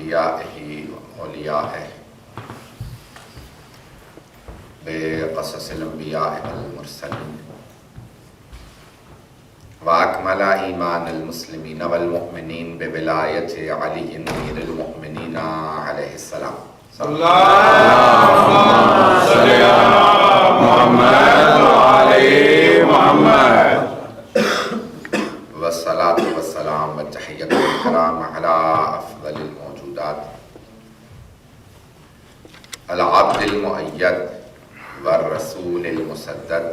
انبیائہ اولیائہ بقصص الانبیاء والمرسلین واکمل ایمان المسلمین والمؤمنین بولایت علی امیر المؤمنین علیہ السلام اللہم صلی علی محمد وعلی محمد والصلاة والسلام والتحیۃ والکرام علی افضل الموجودات العبد المؤید والرسول المسدد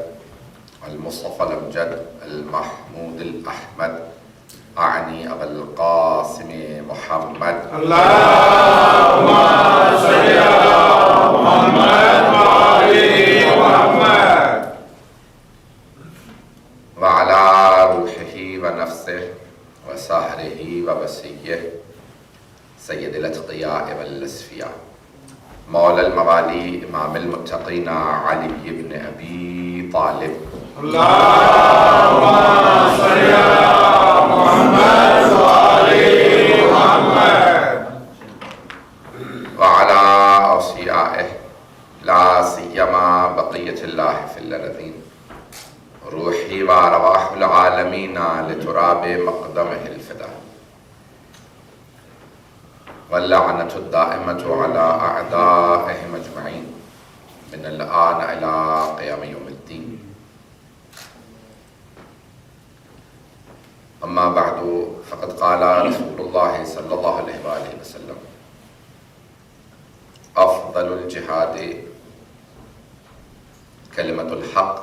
المصطفى الامجد المحمود الاحمد اعنی ابا القاسم محمد اللہم صلی علی محمد وعلی محمد وعلى روحه ونفسه وسهره ووصيه سید الاتقیاء والاصفیاء مولا الموالی امام المتقین علی بن ابی طالب اللہم صلی علی محمد وعلی محمد وعلى اوصیائه لا سیما بقیت اللہ فی الارضین روحی و ارواح العالمین لتراب مقدمہ الفدا واللعنة الدائمة على أعدائهم أجمعين من الآن إلى قيام يوم الدين أما بعد فقد قال رسول الله صلى الله عليه وآله وسلم أفضل الجهاد كلمة الحق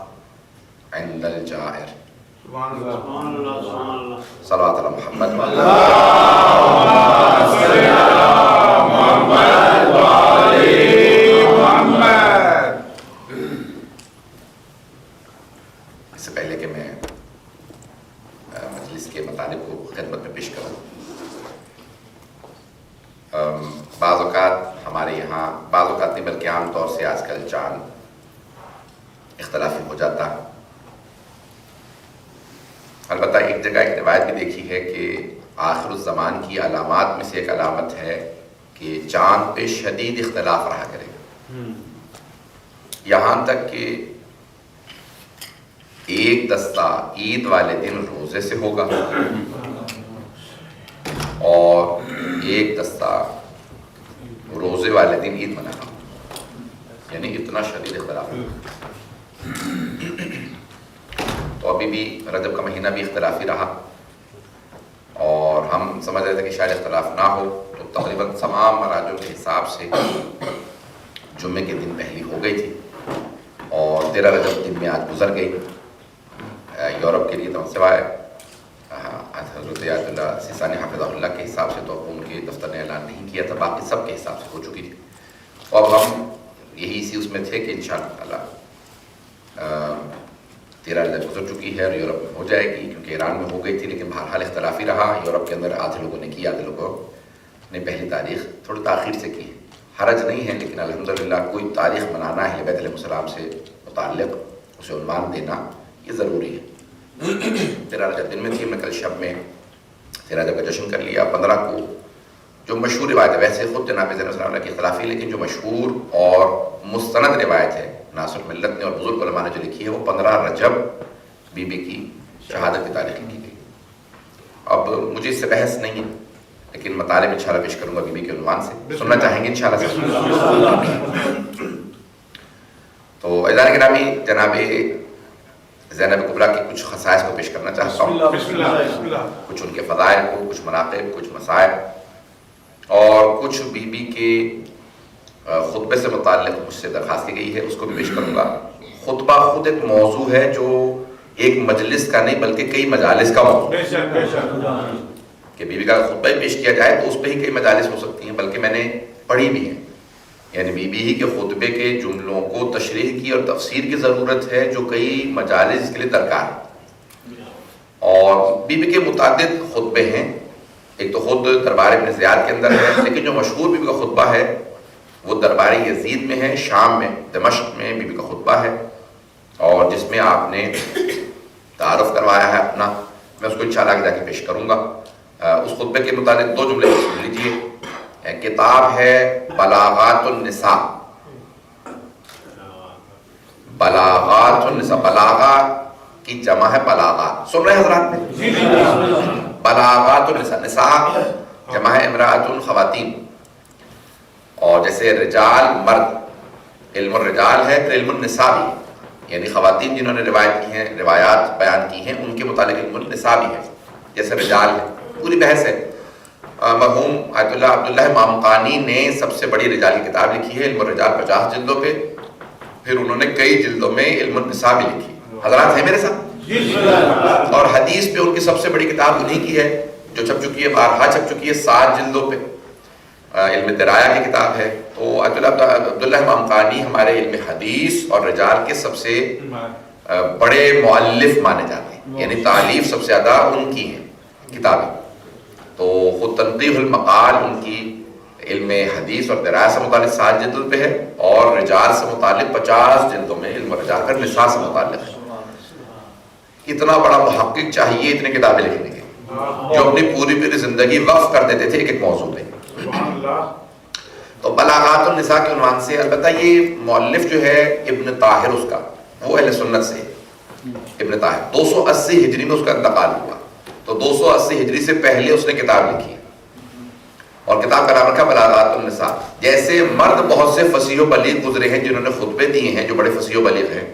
عند الجائر سبحان اللہ صلوات على محمد اللہم صلی علی محمد وعلی محمد اس سے پہلے کہ میں مجلس کے مطالب کو خدمت میں پیش کروں، بعض اوقات ہمارے یہاں بعض اوقات نہیں بلکہ عام طور سے آج کل چاند اختلافی ہو جاتا ہے۔ البتہ ایک جگہ ایک روایت بھی دیکھی ہے کہ آخر الزمان کی علامات میں سے ایک علامت ہے کہ چاند پہ شدید اختلاف رہا کرے گا، یہاں تک کہ ایک دستہ عید والے دن روزے سے ہوگا اور ایک دستہ روزے والے دن عید منانا، یعنی اتنا شدید اختلاف ہے۔ تو ابھی بھی رجب کا مہینہ بھی اختلافی رہا اور ہم سمجھ رہے تھے کہ شاید اختلاف نہ ہو، تو تقریباً تمام مراجعوں کے حساب سے جمعے کے دن پہلی ہو گئی تھی اور 13 رجب دن میں آج گزر گئی۔ یورپ کے لیے تو سوائے حضرت آیت اللہ سیستانی حافظہ اللہ کے حساب سے تو ان کے دفتر نے اعلان نہیں کیا تھا، باقی سب کے حساب سے ہو چکی تھی، اور اب ہم یہی اسی اس میں تھے کہ انشاءاللہ 13 رجب گزر چکی ہے اور یورپ میں ہو جائے گی، کیونکہ ایران میں ہو گئی تھی لیکن بہرحال اختلافی رہا۔ یورپ کے اندر آدھے لوگوں نے کی، آدھے لوگوں نے پہلی تاریخ تھوڑی تاخیر سے کی، حرج نہیں ہے، لیکن الحمدللہ کوئی تاریخ منانا ہے بیت علیہ السلام سے متعلق، اسے عنوان دینا یہ ضروری ہے۔ 13 رجب دن میں تھی، میں کل شب میں 13 رجب کا جشن کر لیا۔ 15 کو جو مشہور روایت ہے، ویسے خود جناب زین السلام علیہ کی اختلافی، لیکن جو مشہور اور مستند روایت ہے ناصر ملت نے اور بزرگ علماء نے جو لکھی ہے وہ 15 رجب بی بی کی شہادت کی تاریخ لکھی گئی۔ اب مجھے اس سے بحث نہیں ہے، لیکن مطالب انشاءاللہ پیش کروں گا بی بی کے عنوان سے، سننا چاہیں گے انشاءاللہ سے۔ تو اعزان گرامی، جناب زینب کبریٰ کی کچھ خصائص کو پیش کرنا چاہتا ہوں، کچھ ان کے فضائل کو، کچھ مناقب، کچھ مسائل، اور کچھ بی بی کے خطبے سے متعلق مجھ سے درخواست کی گئی ہے، اس کو بھی پیش کروں گا۔ خطبہ خود ایک موضوع ہے جو ایک مجلس کا نہیں بلکہ کئی مجالس کا موضوع ہے، کہ بی بی کا خطبہ ہی پیش کیا جائے تو اس پہ ہی کئی مجالس ہو سکتی ہیں، بلکہ میں نے پڑھی بھی ہیں، یعنی بی بی ہی کے خطبے کے جملوں کو تشریح کی اور تفسیر کی ضرورت ہے جو کئی مجالس کے لیے درکار ہے۔ اور بی بی کے متعدد خطبے ہیں، ایک تو خود دربار ابن زیاد کے اندر ہے، لیکن جو مشہور بی بی کا خطبہ ہے وہ دربار یزید میں ہے، شام میں دمشق میں بی بی کا خطبہ ہے، اور جس میں آپ نے تعارف کروایا ہے اپنا، میں اس کو انشاءاللہ آگے جا کے پیش کروں گا۔ اس خطبے کے متعلق 2 جملے سن لیجیے کتاب ہے بلاغات النساء. بلاغات النساء، بلاغا کی جمع ہے بلاغات. سن رہے حضرات میں؟ بلاغات النساء، نساء جمع ہے امرأۃ، خواتین. اور جیسے رجال مرد، علم الرجال ہے، تو علم النساء بھی، یعنی خواتین جنہوں نے روایت کی ہیں، روایات بیان کی ہیں، ان کے متعلق علم النساء بھی ہے. جیسے رجال ہے، پوری بحث ہے. مرحوم آیت اللہ عبداللہ مامقانی نے سب سے بڑی رجال کی کتاب لکھی ہے، علم الرجال، 50 جلدوں پہ. پھر انہوں نے کئی جلدوں میں علم النساء بھی لکھی. حضرات ہیں میرے ساتھ؟ اور حدیث پہ ان کی سب سے بڑی کتاب انہیں کی ہے جو چھپ چکی ہے، بارہا چھپ چکی ہے، 7 جلدوں پہ. علم درایا کی کتاب ہے. تو عبداللہ مامقانی ہمارے علم حدیث اور رجال کے سب سے بڑے مؤلف مانے جاتے ہیں، یعنی تالیف سب سے زیادہ ان کی ہے کتابیں. تو خود تنقیح المقال ان کی علم حدیث اور درایا سے متعلق 7 جلدوں پہ ہے، اور رجال سے متعلق 50 جلدوں میں علم رجال کا نساء سے متعلق ہے. اتنا بڑا محقق چاہیے اتنے کتابیں لکھنے کے، جو اپنی پوری زندگی وقف کر دیتے تھے ایک ایک موضوع پہ. تو بلاغات النساء کے عنوان سے، البتہ یہ مؤلف جو ہے ابن طاہر، اس کا وہ اہل سنت سے ابن طاہر 280 ہجری میں اس کا انتقال ہوا. تو 280 ہجری سے پہلے اس نے کتاب لکھی ہے، اور کتاب کا نام رکھا بلاغات النساء. جیسے مرد بہت سے فصیح و بلیغ گزرے ہیں جنہوں نے خطبے دیے ہیں جو بڑے فصیح و بلیغ ہیں،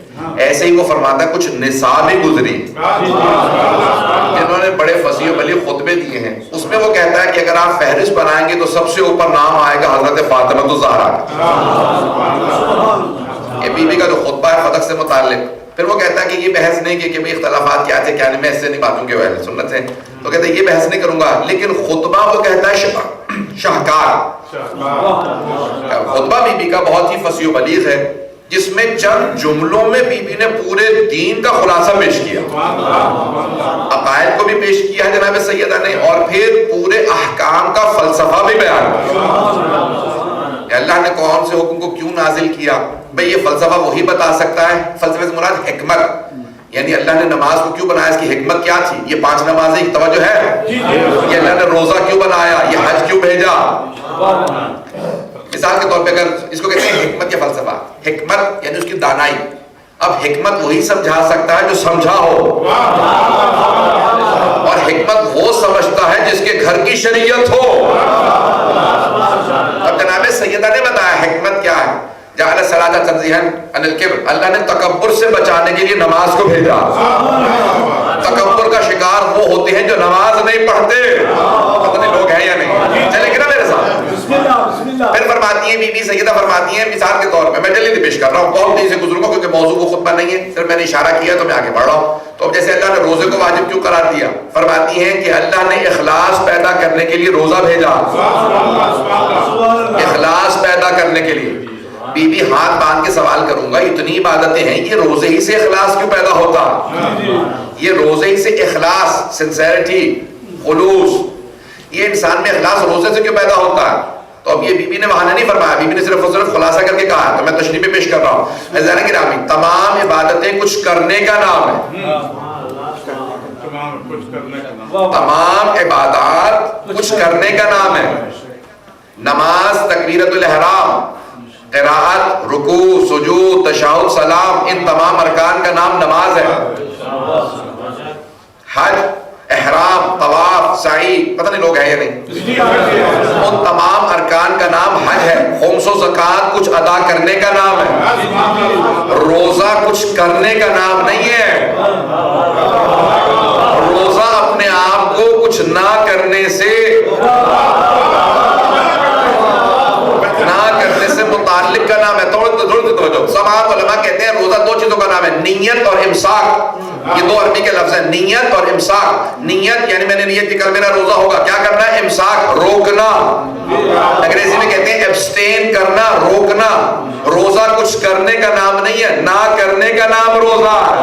ایسے ہی وہ فرماتا ہے کچھ نساء بھی گزری جنہوں نے بڑے فصیح و بلیغ خطبے دیے ہیں. اس میں وہ کہتا ہے کہ اگر آپ فہرست بنائیں گے تو سب سے اوپر نام آئے گا حضرت فاطمہ الزہرا کا. یہ بی بی کا جو خطبہ ہے فتح سے متعلق. پھر وہ کہتا ہے کہ یہ بحث نہیں کہ بھئی اختلافات کیا تھے کیا نہیں، میں ایسے نہیں باتوں کے اہل سنت ہیں، تو کہتا ہے یہ بحث نہیں کروں گا. لیکن خطبہ وہ کہتا ہے شاہکار. خطبہ بی بی کا بہت ہی فصیح و بلیغ ہے، جس میں چند جملوں میں بی بی نے پورے دین کا خلاصہ پیش کیا، عقائد کو بھی پیش کیا ہے جناب سیدہ نے، اور پھر پورے احکام کا فلسفہ بھی بیان کیا. اللہ نے کون سے حکم کو کیوں نازل کیا، بھئی یہ فلسفہ وہی بتا سکتا ہے. فلسفے سے مراد حکمت، یعنی اللہ نے نماز کو کیوں بنایا، اس کی حکمت کیا تھی. یہ 5 نمازیں کی توجہ ہے. یہ اللہ نے روزہ کیوں بنایا، یہ حج کیوں بھیجا. مثال کے طور پہ اگر اس کو کہتے ہیں حکمت یا فلسفہ، حکمت یعنی اس کی دانائی. اب حکمت وہی سمجھا سکتا ہے جو سمجھا ہو، اور حکمت وہ سمجھتا ہے جس کے گھر کی شریعت ہو. اب جناب سیدہ نے بتایا حکمت کیا ہے. جعل الصلاۃ تنزیہا عن الکبر، اللہ نے تکبر سے بچانے کے لیے نماز کو بھیجا. تکبر کا شکار وہ ہوتے ہیں جو نماز نہیں پڑھتے. پتہ نہیں لوگ ہیں یا نہیں، چلے گا نا میرے ساتھ. پھر فرماتی ہیں بی بی سیدہ فرماتی ہیں، مثال کے طور پہ میں جلدی پیش کر رہا ہوں، بہت تیزی سے گزروں گا کیونکہ موضوع کو خطبہ نہیں ہے، صرف میں نے اشارہ کیا تو میں آگے بڑھ رہا ہوں. تو اب جیسے اللہ نے روزے کو واجب کیوں قرار دیا، فرماتی ہیں کہ اللہ نے اخلاص پیدا کرنے کے لیے روزہ بھیجا. اخلاص پیدا کرنے کے لیے. بی بی ہاتھ باندھ کے سوال کروں گا، اتنی عبادتیں ہیں، یہ روزے ہی سے اخلاص کیوں پیدا ہوتا؟ یہ روزے ہی سے اخلاص، سنسیریٹی، خلوص، یہ انسان میں اخلاص روزے سے کیوں پیدا ہوتا ہے؟ تو اب یہ بی بی نے وہاں نہیں فرمایا، بی بی نے صرف اور صرف خلاصہ کر کے کہا، تو میں تشریح پہ پیش کر رہا ہوں. عزیزان گرامی، تمام عبادتیں کچھ کرنے کا نام ہے. تمام عبادات کچھ کرنے کا نام ہے. نماز، تکبیرۃ الاحرام، قراءت، رکوع، سجود، تشہد، سلام، ان تمام ارکان کا نام نماز ہے. حج، احرام، طواف، سعی، پتہ نہیں لوگ ہیں یا نہیں، ان تمام ارکان کا نام حج ہے. خمس و زکوٰۃ کچھ ادا کرنے کا نام ہے. روزہ کچھ کرنے کا نام نہیں ہے. روزہ اپنے آپ کو کچھ نہ کرنے سے متعلق کا نام ہے. تمام علماء کہتے ہیں روزہ 2 چیزوں کا نام ہے، نیت اور امساک. یہ 2 عربی کے لفظ ہیں، نیت اور امساک. نیت یعنی میں نے نیت کی کل میرا روزہ ہوگا، کیا کرنا ہے؟ امساک، روکنا. انگریزی میں کہتے ہیں ایبسٹین کرنا، روکنا. روزہ کچھ کرنے کا نام نہیں ہے، نہ کرنے کا نام روزہ ہے.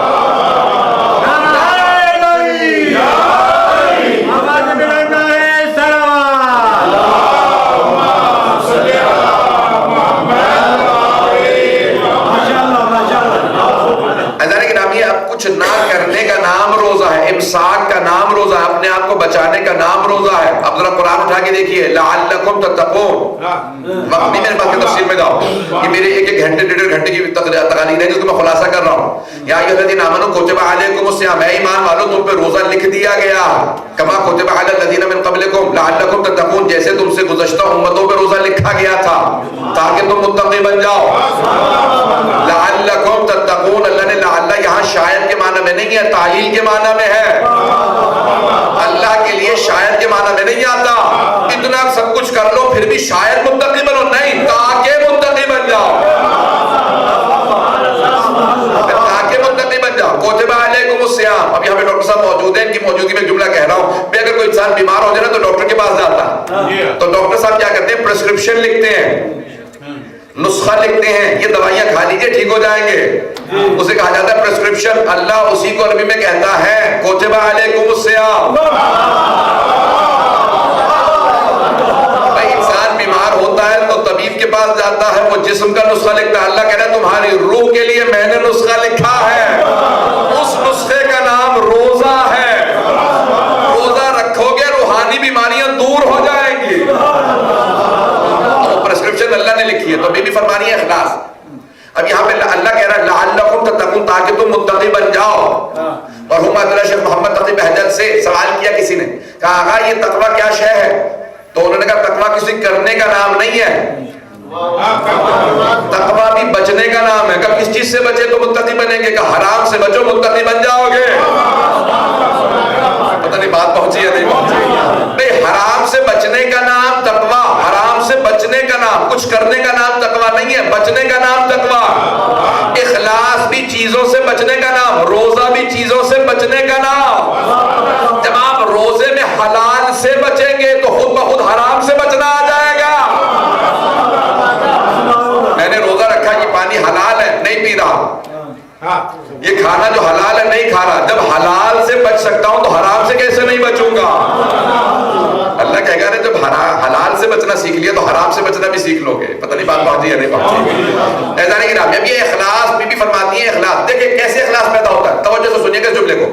کچھ نہ کرنے کا نام روزہ ہے، امساک کا نام روزہ ہے، اپنے آپ کو بچانے کا نام روزہ ہے. اب ذرا قرآن اٹھا آگے دیکھیے لعلکم تتقون. وقت نہیں میرے پاس کہ تفصیل میں جاؤ، یہ میرے ایک گھنٹے ڈیڑھ گھنٹے کی تقریر ہے جس کو میں خلاصہ کر رہا ہوں. یا ایھا الذین آمنوا کتب علیکم الصیام، اے ایمان والو تم پہ روزہ لکھ دیا گیا، کما کتب علی الذین من قبلکم لعلکم تتقون، جیسے تم سے گزشتہ امتوں پہ روزہ لکھا گیا تھا تاکہ تم متقی بن جاؤ. لعلکم تتقون، اللہ نے لعل یہاں شاید کے معنی میں نہیں ہے، تعلیل کے معنی میں ہے. اللہ کے لیے شاید کے معنی میں نہیں آتا اتنا سب کچھ کر لو پھر بھی شاید متقی بنو، نہیں، تاکہ متقی بن جاؤ، تاکہ متقی بن جاؤ. کتب علیکم الصیام. اب یہاں پہ ڈاکٹر صاحب موجود ہیں، ان کی موجودگی میں ایک جملہ کہہ رہا ہوں کہ اگر کوئی انسان بیمار ہو جائے نا تو ڈاکٹر کے پاس جاتا ہے، تو ڈاکٹر صاحب کیا کرتے ہیں؟ پرسکرپشن لکھتے ہیں، نسخہ لکھتے ہیں، یہ دوائیاں کھا لیجئے ٹھیک ہو جائیں گے. اسے کہا جاتا ہے پرسکرپشن. اللہ اسی کو عربی میں کہتا ہے کتب علیکم الصیام. بھائی انسان بیمار ہوتا ہے تو طبیب کے پاس جاتا ہے، وہ جسم کا نسخہ لکھتا ہے. اللہ کہہ رہا ہے تمہاری روح کے لیے میں نے نسخہ لکھا ہے، اس نسخے کا نام روزہ ہے. روزہ رکھو گے روحانی بیماریاں دور ہو جائیں گی. پرسکرپشن اللہ نے لکھی ہے. تو بی بی فرمانی ہے اخلاص. اب یہاں پہ اللہ کہہ رہا ہے لعلکم تتقون، تاکہ تم متقی بن جاؤ. اور ہم شیخ محمد تقی بہجت سے سوال کیا کسی نے، کہا آقا یہ تقوی کیا شے ہے؟ تو انہوں نے کہا تقوی کسی کرنے کا نام نہیں ہے، تقوی بھی بچنے کا نام ہے. کہ کس چیز سے بچے تو متقی بنیں گے؟ کہ حرام سے بچو متقی بن جاؤ گے. پتہ نہیں بات پہنچی ہے نہیں پہنچی؟ بھئی حرام سے بچنے کا نام تقوی، حرام سے بچنے کا نام، کچھ کرنے کا نام تقوی نہیں ہے، بچنے کا نام تقوی. اخلاص بھی چیزوں سے بچنے کا نام، روزہ بھی چیزوں سے بچنے کا نام. جب آپ روزے میں حلال سے بچیں گے تو خود بخود حرام سے بچنا آ جائے گا. میں نے روزہ رکھا، یہ پانی حلال ہے نہیں پی رہا، یہ کھانا جو حلال ہے نہیں کھا رہا. جب حلال سے بچ سکتا ہوں تو حرام سے کیسے نہیں بچوں گا؟ اللہ کہے گا جب حلال سے بچنا سیکھ لیا تو حرام سے بچنا بھی سیکھ لو گے. پتہ نہیں بات پہنچی ہے نہیں پہنچی؟ ایسا نہیں کہ اب یہ اخلاص بی بی فرماتی ہے اخلاص. دیکھیں کیسے اخلاص پیدا ہوتا ہے، توجہ سے سنیے گا اس جملے کو،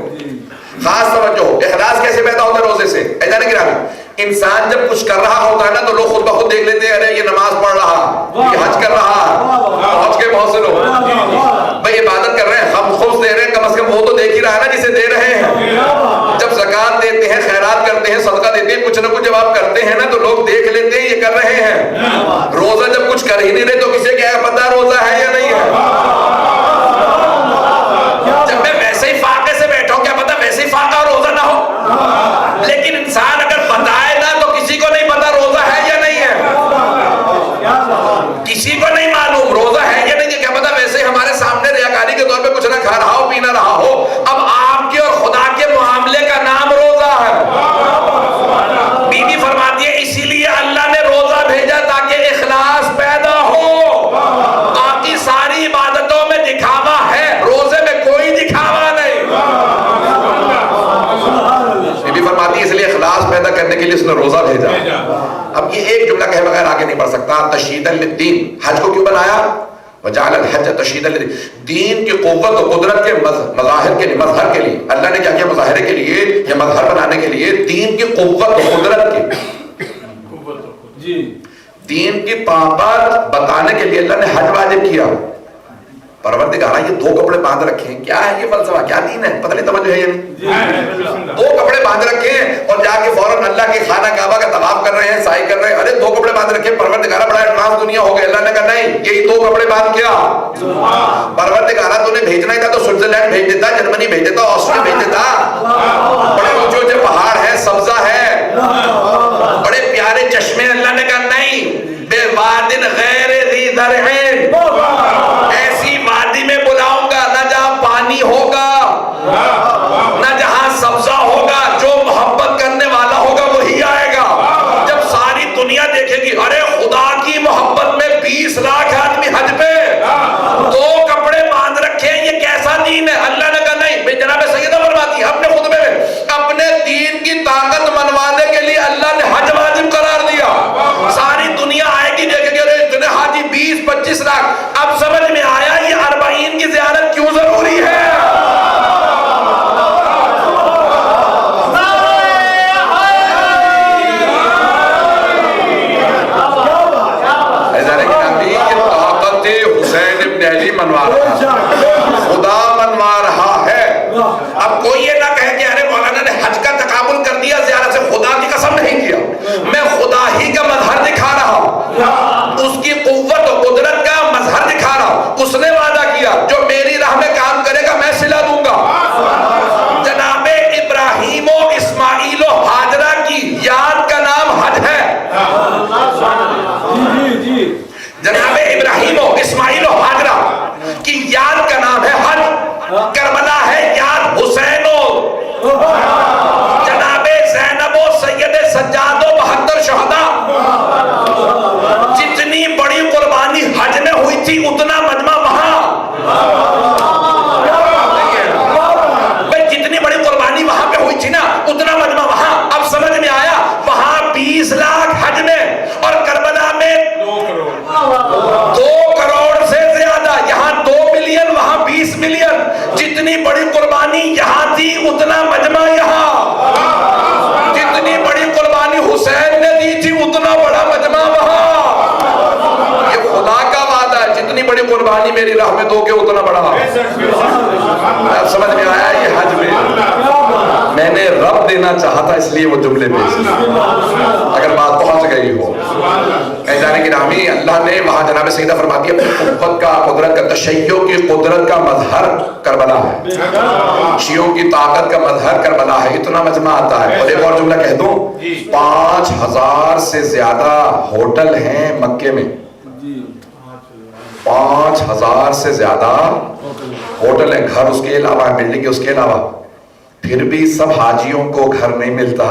خاص توجہ. اخلاص کیسے پیدا ہوتا ہے؟ روزے سے. ایسا نہیں کہ انسان جب کچھ کر رہا ہوتا ہے نا تو لوگ خود بخود دیکھ لیتے ہیں ارے یہ نماز پڑھ رہا، یہ حج کر رہا، حج کے بہت سے لوگ بھائی عبادت کر رہے ہیں، ہم خود دے رہے ہیں، کم از کم وہ تو دیکھ ہی رہا ہے نا جسے دے رہے ہیں. جب زکات دیتے ہیں، خیرات کرتے ہیں، صدقہ دیتے ہیں، کچھ نہ کچھ جب آپ کرتے ہیں نا تو لوگ دیکھ لیتے ہیں یہ کر رہے ہیں. روزہ جب کچھ کر ہی نہیں رہے تو کسے کیا پتہ روزہ ہے یا نہیں ہے؟ جب میں ویسے ہی فاقے سے بیٹھا ہوں کیا پتہ ویسے ہی فاقہ اور روزہ نہ ہو. لیکن انسان اگر بتائے نا تو کسی کو نہیں پتا روزہ ہے یا نہیں ہے، کسی کو نہیں معلوم روزہ ہے یا نہیں ہے. کیا پتا ویسے ہمارے سامنے ریاکاری کے طور پہ کچھ نہ کھا رہا ہو، پی نہ رہا ہو. اب آپ کے اور خدا کے معاملے کا نام روزہ ہے. بی بی فرماتی ہے اسی لیے اللہ نے روزہ بھیجا تاکہ اخلاص پیدا ہو. باقی ساری عبادتوں میں دکھاوا ہے، روزے میں کوئی دکھاوا نہیں. بی بی فرماتی ہے اس لیے اخلاص پیدا کرنے کے لیے اس نے روزہ بھیجا. اب یہ ایک جملہ کہے بغیر آگے نہیں بڑھ سکتا. تشہیدا للدین، حج کو کیوں بنایا؟ وجعل الحج تشہیدا للدین، دین کی قوت و قدرت کے مظاہر کے لیے، مظہر کے لیے. اللہ نے کیا کیا مظاہرے کے لیے یا مظہر بنانے کے لیے؟ دین کی قوت و قدرت کی، دین کی طاقت بتانے کے لیے اللہ نے حج واجب کیا. پروردگار یہ دو کپڑے باندھ رکھے ہیں، کیا ہے یہ فلسفہ، کیا دین ہے؟ پتہ نہیں توجہ ہے یا نہیں؟ دو کپڑے باندھ رکھے ہیں اور جا کے فوراً اللہ کے خانہ کعبہ کا طواف کر رہے ہیں، سعی کر رہے ہیں. ارے دو کپڑے باندھ رکھے، پروردگار بڑا ایڈوانس دنیا ہو گئی. اللہ نے کہا نہیں، یہی دو کپڑے باندھ کیا. پروردگار تو نے بھیجنا ہی تھا تو سوئٹزرلینڈ بھیج دیتا، جرمنی بھیج دیتا، آسٹریا بھیج دیتا. بڑے اونچے اونچے پہاڑ ہیں، سبزہ ہے، بڑے پیارے چشمے. اللہ نے کہا نہیں، بے وادن غیر ذی زرع، ایسی وادی میں بلاؤں گا نہ جہاں پانی ہوگا نہ جہاں سبزہ ہوگا، جو محبت کرنے والا ہوگا وہی آئے گا. جب ساری دنیا دیکھے گی ارے خدا کی محبت میں 20 لاکھ آدمی حج پہ، دو کپڑے باندھ رکھے ہیں، یہ کیسا دین ہے؟ اللہ نے کہا نہیں. جناب سیدہ فرماتی ہے اپنے خطبے میں اپنے دین کی طاقت منوانے کے لیے اللہ نے حج واجب قرار دیا. ساری دنیا آئے گی دیکھے گی ارے اتنے حاجی 20-25 لاکھ. اب سمجھ میں آیا یہ 40 کی زیارت کیوں ضروری ہے. قربانی میری راہ میں دو گے اتنا بڑا. اب سمجھ میں آیا یہ حج میں نے رب دینا چاہا تھا اس لیے وہ جملے پیش اگر بات پہنچ گئی ہو. جانے کی نامی اللہ نے وہاں جناب سیدہ فرماتی ہے قوت کا قدرت کا تشیع کی قدرت کا مظہر کربلا ہے, شیعوں کی طاقت کا مظہر کربلا ہے. اتنا مجمع آتا ہے. اور ایک اور جملہ کہہ دوں, 5000 سے زیادہ ہوٹل ہیں مکے میں. 5000 سے زیادہ ہوٹل ہیں, گھر اس کے علاوہ بلڈنگ اس کے علاوہ. پھر بھی سب حاجیوں کو گھر نہیں ملتا.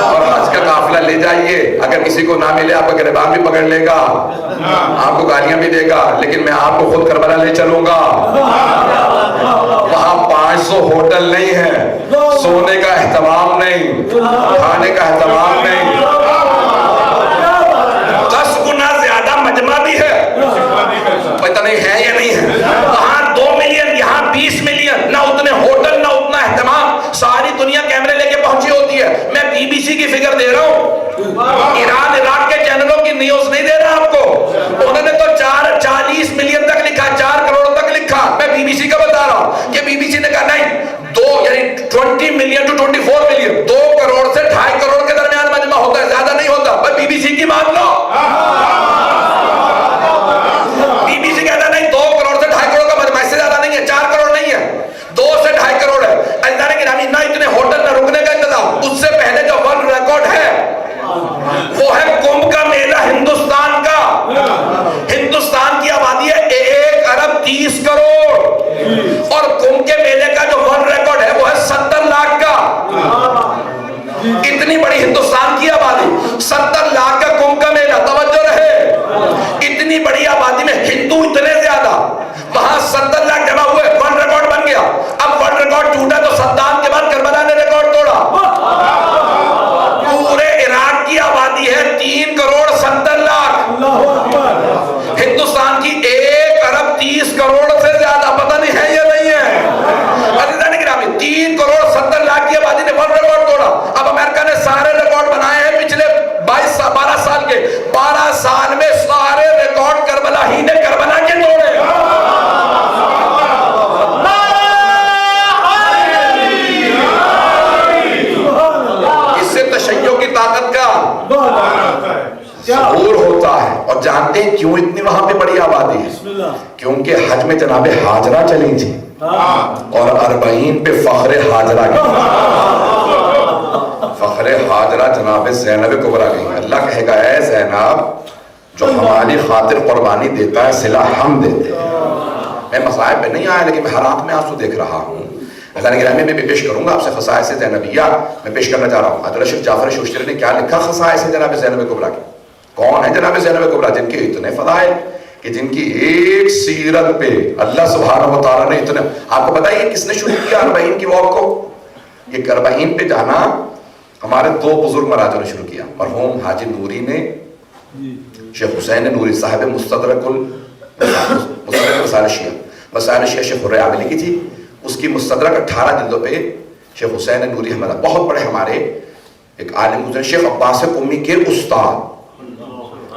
اور حج کا قافلہ لے جائیے, اگر کسی کو نہ ملے آپ کا گریبان بھی پکڑ لے گا, آپ کو گالیاں بھی دے گا, لیکن میں آپ کو خود کربلا لے چلوں گا. وہاں 500 ہوٹل نہیں ہے, سونے کا اہتمام نہیں, کھانے کا اہتمام نہیں. 10 گنا زیادہ مجمع بھی ہے, پتہ نہیں ہے یا نہیں ہے. وہاں 2 ملین, یہاں 20 ملین. نہ اتنے ہوٹل نہ اتنا اہتمام. ساری دنیا کیمرے لے کے پہنچی ہوتی ہے. میں بی بی سی کی فگر دے رہا ہوں, ایران عراق کے چینلوں کی نیوز نہیں دے رہا آپ کو. انہوں نے تو 40 ملین تک لکھا, 4 کروڑ تک لکھا. میں بی بی سی کا بتا رہا ہوں کہ بی بی سی نے کہا نہیں, 20 ملین to 24 ملین, 2 کروڑ سے 2.5 کروڑ کے درمیان مجمع ہوتا ہے, زیادہ نہیں ہوتا. بھائی بی بی سی کی مان لو. بی بی سی کہتا نہیں 2 کروڑ سے 2.5 کروڑ کا مجمع, اس سے زیادہ نہیں ہے, 4 کروڑ نہیں ہے, 2 سے 2.5 کروڑ ہے. اللہ نے کہ نہ اتنے ہوٹل نہ رکنے کا انتظام. اس سے پہلے جو ورلڈ ریکارڈ ہے وہ ہے کمبھ کا میلہ ہندوستان کا. ہندوستان کی آبادی ہے 1 ارب 30 کروڑ, اور کمبھ کے میلے کا جو ورلڈ ریکارڈ ہے وہ ہے 70 لاکھ کا. اتنی بڑی ہندوستان کی آبادی, 70 لاکھ کا کمبھ کا میلہ. توجہ رہے, اتنی بڑی آبادی میں ہندو اتنے زیادہ, وہاں 70 لاکھ جمع ہوئے, ورلڈ ریکارڈ بن گیا. اب ورلڈ ریکارڈ ٹوٹا تو صدام کے بعد کربلا نے ریکارڈ توڑا. پورے عراق کی آبادی ہے 3 کروڑ 70 لاکھ, ہندوستان کی 1 ارب 30 کروڑ سے زیادہ. پتہ نہیں ہے یا نہیں ہے. عزیزان گرامی, 3 کروڑ 70 لاکھ کی آبادی نے ورلڈ ریکارڈ توڑا. اب امریکہ نے سارے ریکارڈ بنائے ہیں پچھلے 12 سال کے. 12 سال میں سارے ریکارڈ کربلا ہی نے کربلا کے توڑے. اس سے تشیع کی طاقت کا ظہور ہوتا ہے. اور جانتے ہیں کیوں اتنی وہاں پہ بڑی آبادی ہے؟ کیونکہ حج میں جناب ہاجرہ چلی تھی, اور 40 پہ فخر ہاجرہ گئی. فخر ہاجرہ جناب زینب کبریٰ گئی. اللہ کہے گا اے زینب, جو ہماری خاطر قربانی دیتا ہے صلہ ہم دیتے ہیں. میں مصائب پہ نہیں آیا, لیکن میں ہر آنکھ میں آنسو دیکھ رہا ہوں. اللہ گرامی میں پیش کروں گا آپ سے خصائص زینبیہ میں پیش کرنا چاہ رہا ہوں. حضرت شیخ جعفر شوشتری نے کیا لکھا خصائص جناب زینب کبریٰ کی. کون ہے جناب زینب کبریٰ جن کے اتنے فضائل کہ جن کی ایک سیرت پہ اللہ سبحانہ و تعالیٰ نے اتنے. آپ کو پتہ ہے کس نے شروع کیا 40 کی واک کو؟ یہ 40 پہ جانا ہمارے 2 بزرگ مراجوں نے شروع کیا. مرحوم حاجی نوری نے, شیخ حسین نوری صاحب مستدرک وسائل شیعہ, وسائل شیعہ شیخ حر عاملی کی تھی. اس کی مستدرک 18 جلدوں پہ شیخ حسین نوری احمد, بہت بڑے ہمارے ایک عالم گزرے, شیخ عباس قمی کے استاد,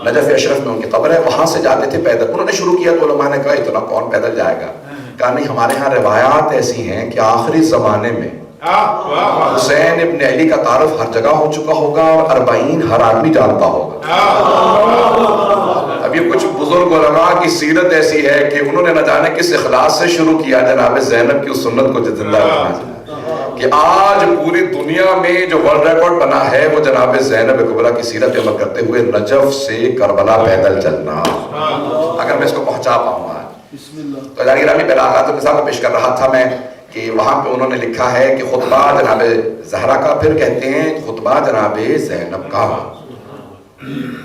نجف اشرف میں ان کی قبر ہے. وہاں سے جاتے تھے پیدل. انہوں نے شروع کیا تو علماء نے کہا اتنا کون پیدل جائے گا. کہا نہیں, ہمارے ہاں روایات ایسی ہیں کہ آخری زمانے میں حسین ابن علی کا تعارف ہر جگہ ہو چکا ہوگا, اور 40 ہر آدمی جانتا ہوگا. اب یہ کچھ بزرگ علماء کی سیرت ایسی ہے کہ انہوں نے نہ جانے کس اخلاص سے شروع کیا جناب زینب کی اس سنت کو زندہ رکھنا, کہ آج پوری دنیا میں جو ورلڈ ریکارڈ بنا ہے وہ جناب زینب کبریٰ کی سیرت عمل کرتے ہوئے نجف سے کربلا پیدل چلنا. اگر میں اس کو پہنچا پاؤں آج تو جانی گرامی بلاغات النساء کو پیش کر رہا تھا میں کہ وہاں پہ انہوں نے لکھا ہے کہ خطبہ جناب زہرا کا, پھر کہتے ہیں خطبہ جناب زینب کا.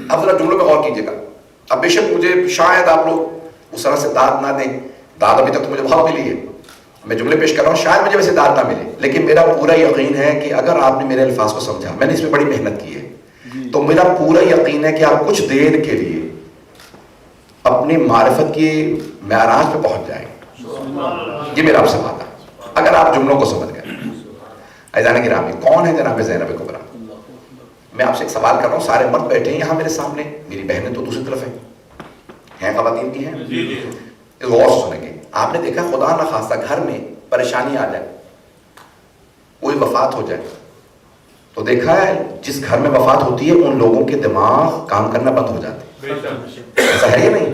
اب ذرا جملوں میں غور کیجیے گا. اب بے شک مجھے شاید آپ لوگ اس طرح سے داد نہ دیں, داد ابھی تک تو مجھے بہت ملی ہے, میں جملے پیش کر رہا ہوں, شاید مجھے ویسے داد نہ ملے, لیکن میرا پورا یقین ہے کہ اگر آپ نے میرے الفاظ کو سمجھا, میں نے اس میں بڑی محنت کی ہے, تو میرا پورا یقین ہے کہ آپ کچھ دیر کے لیے اپنی معرفت کی معراج پہ پہنچ جائیں گے. یہ میرا آپ سے وعدہ ہے اگر آپ جملوں کو سمجھ گئے. عزیزان گرامی, کون ہے جناب زینب کبریٰ؟ میں آپ سے ایک سوال کر رہا ہوں، سارے مرد بیٹھے ہیں یہاں میرے سامنے، میری بہنیں تو دوسری طرف ہیں خواتین کی ہیں؟ غور سے سنیں گے. آپ نے دیکھا خدا نہ خواستہ گھر میں پریشانی آ جائے، کوئی وفات ہو جائے، تو دیکھا ہے جس گھر میں وفات ہوتی ہے ان لوگوں کے دماغ کام کرنا بند ہو جاتے ہیں. ایسا ہے یا نہیں؟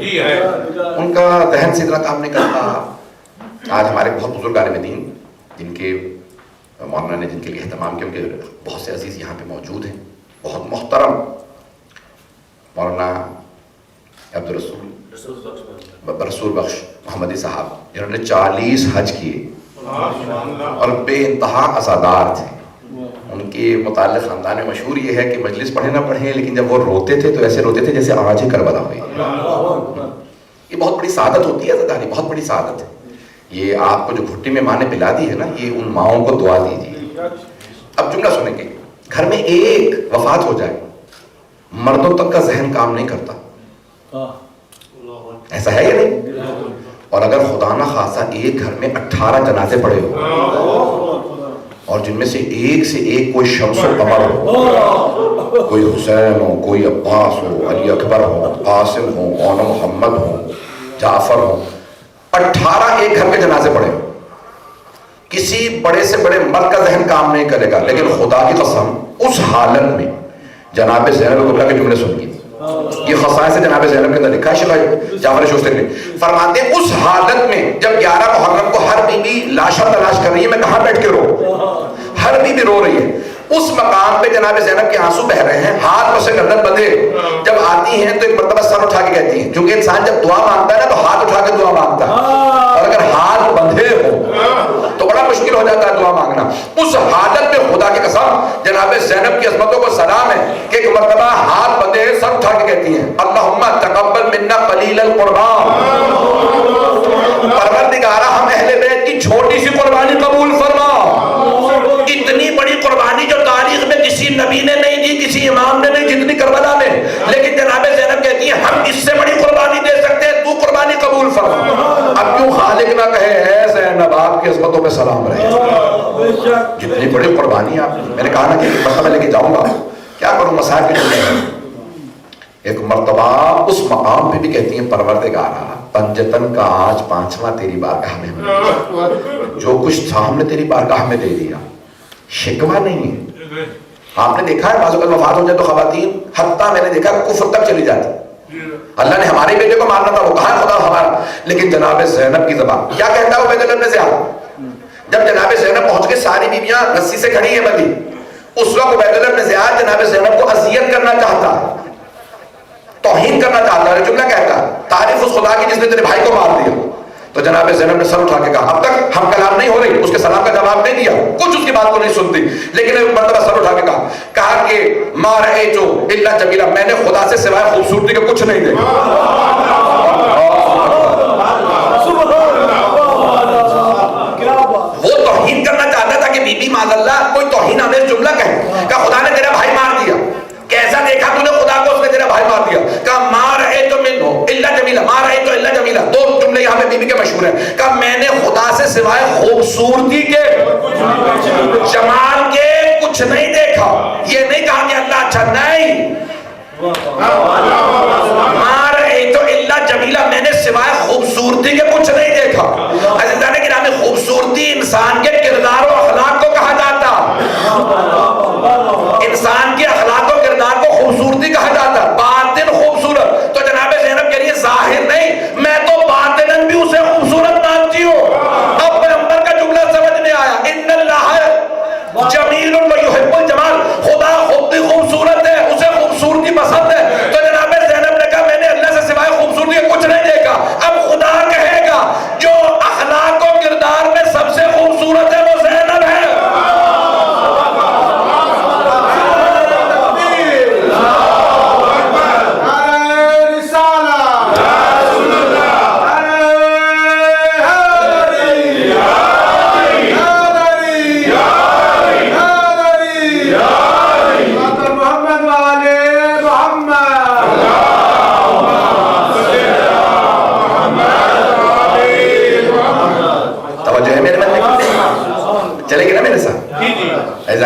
ان کا ذہن سے اتنا کام نہیں کرتا. آج ہمارے بہت بزرگ عالم دین جن کے مولانا نے جن کے لیے اہتمام کیا، ان کے بہت سے عزیز یہاں پہ موجود ہیں، بہت محترم مولانا رسول بخش محمدی صاحب، جنہوں نے 40 حج کیے اور بے انتہا عزادار تھے. ان کے متعلق خاندان میں مشہور یہ ہے کہ مجلس پڑھے نہ پڑھے لیکن جب وہ روتے تھے تو ایسے روتے تھے جیسے آج ہی کربلا ہوئی. یہ بہت بڑی سعادت ہوتی ہے عزاداری، بہت بڑی سعادت ہے. یہ آپ کو جو گھٹی میں ماں نے پلا دی ہے نا، یہ ان ماؤں کو دعا دیجیے. اب جملہ سنیں گے، گھر میں ایک وفات ہو جائے مردوں تک کا ذہن کام نہیں کرتا. ایسا ہے یا نہیں؟ اور اگر خدا نہ خاصہ ایک گھر میں 18 جنازے پڑے ہو اور جن میں سے ایک کوئی شمس و قمر ہو، کوئی حسین ہو، کوئی عباس ہو، علی اکبر ہو، قاسم ہو، مولانا محمد ہو، جعفر ہو، 18 ایک گھر کے جنازے پڑے، کسی بڑے سے بڑے مرد کا ذہن کام نہیں کرے گا. لیکن خدا کی قسم اس حالت میں جناب زینب کبریٰ کے جملے سن گی. یہ خصائص جناب زینب کے اندر لکھا ہے جعفر شوستری نے فرماتے ہیں اس حالت میں جب 11 محرم کو ہر بی بی لاشا تلاش کر رہی ہے، میں کہاں بیٹھ کے رو، ہر بی بی رو رہی ہے، اس مقام پہ جناب زینب کے آنسو بہ رہے ہیں، ہاتھ پس گردن بندھے. جب آتی ہیں تو ایک مرتبہ سر اٹھا کے کہتی ہیں، کیونکہ انسان جب دعا مانگتا ہے نا تو ہاتھ اٹھا کے دعا مانگتا ہے، اور اگر ہاتھ بندھے ہو تو بڑا مشکل ہو جاتا ہے دعا مانگنا. اس حالت میں خدا کی قسم جناب زینب کی عظمتوں کو سلام ہے کہ ایک مرتبہ ہاتھ بندھے سر اٹھا کے کہتی ہیں، اللہم تقبل منا قلیل القربان، پروردگارہ ہم اہل بیت کی چھوٹی سی قربانی قبول فرما. اتنی بڑی قربانی جو تاریخ میں کسی نبی نے نہیں دی، کسی امام نے نہیں، جتنی کربلا میں، لیکن جناب زینب کہتی ہیں ہم اس سے بڑی قربانی دے سکتے ہیں، تو قربانی قبول فرما. اب کیوں خالق نہ کہے اے زینب آپ کی عظمتوں پہ سلام رہے، جتنی بڑی قربانی آپ. میں نے کہا نا کہ مرتبہ لے کے جاؤں گا، کیا کروں مسائل کے جملے ہیں. ایک مرتبہ اس مقام پہ بھی کہتی ہیں پروردگارہ پنجتن کا آج 5واں تیری بارگاہ میں ملا، جو کچھ تھا ہم نے تیری بارگاہ میں دے دیا، شکوہ نہیں ہے. آپ نے دیکھا ہے بعض اوقات وفات ہو جائے تو خواتین حتیٰ میں نے دیکھا کفر تک چلی جاتی. اللہ نے ہمارے بیٹے کو مارنا تھا، وہ کہاں خدا ہمارا، لیکن جناب زینب کی زبان کیا کہتا ہے عبید اللہ بن زیاد، جب جناب زینب پہنچ کے ساری بیویاں رسی سے کھڑی ہیں بندی، اس وقت عبید اللہ بن زیاد جناب زینب کو اذیت کرنا چاہتا ہے، توہین کرنا چاہتا ہے. جملہ کہتا ہے تعریف اس خدا کی جس نے تیرے بھائی کو مار دیا. تو جناب زینب نے سر اٹھا کے کہا، اب تک ہم کلام نہیں ہو رہی، اس کے سلام کا جواب نہیں دیا، کچھ اس کی بات کو نہیں سنتی، لیکن ایک مرتبہ سر اٹھا کے کہا کہ ما رأیتو الا جمیلا، میں نے خدا سے سوائے خوبصورتی کے کچھ نہیں دیکھا. وہ توہین کرنا چاہتا تھا کہ بی بی معاذ اللہ کوئی توہین آمیز جملہ کہے، کہ خدا نے تیرا بھائی مار دیا. کیسا دیکھا تو نے خدا کو، اس نے تیرا بھائی مار دیا. کہا ما رأیتو منہ الا جمیلا، ما رأیتو الا جمیلا. دو جملے یہاں پہ بی بی کے مشہور ہیں. کہا میں نے خدا سے سوائے خوبصورتی کے، جمال کے کچھ نہیں دیکھا. یہ نہیں کہا کہ اللہ اچھا نہیں، ما رأیتو الا جمیلا، میں نے سوائے خوبصورتی کے کچھ نہیں دیکھا. عزیزان گرامی خوبصورتی انسان کے کردار و اخلاق کو کہا جاتا، انسان کے اخلاق و کردار کو خوبصورتی کہا جاتا. باطن خوبصورت، تو جناب زینب کہہ رہی ہے ظاہر نہیں، میں تو باطناً بھی اسے خوبصورت مانتی ہوں. اب پیغمبر کا جملہ سمجھ میں آیا، ان اللہ جمیل و یحب الجمال، خدا خود بھی خوبصورت ہے، اسے خوبصورتی پسند ہے. تو جناب زینب نے کہا میں نے اللہ سے سوائے خوبصورتی کے کچھ نہیں دیکھا. اب خدا کہے گا جو اخلاق و کردار میں سب سے خوبصورت ہے وہ زینب ہے.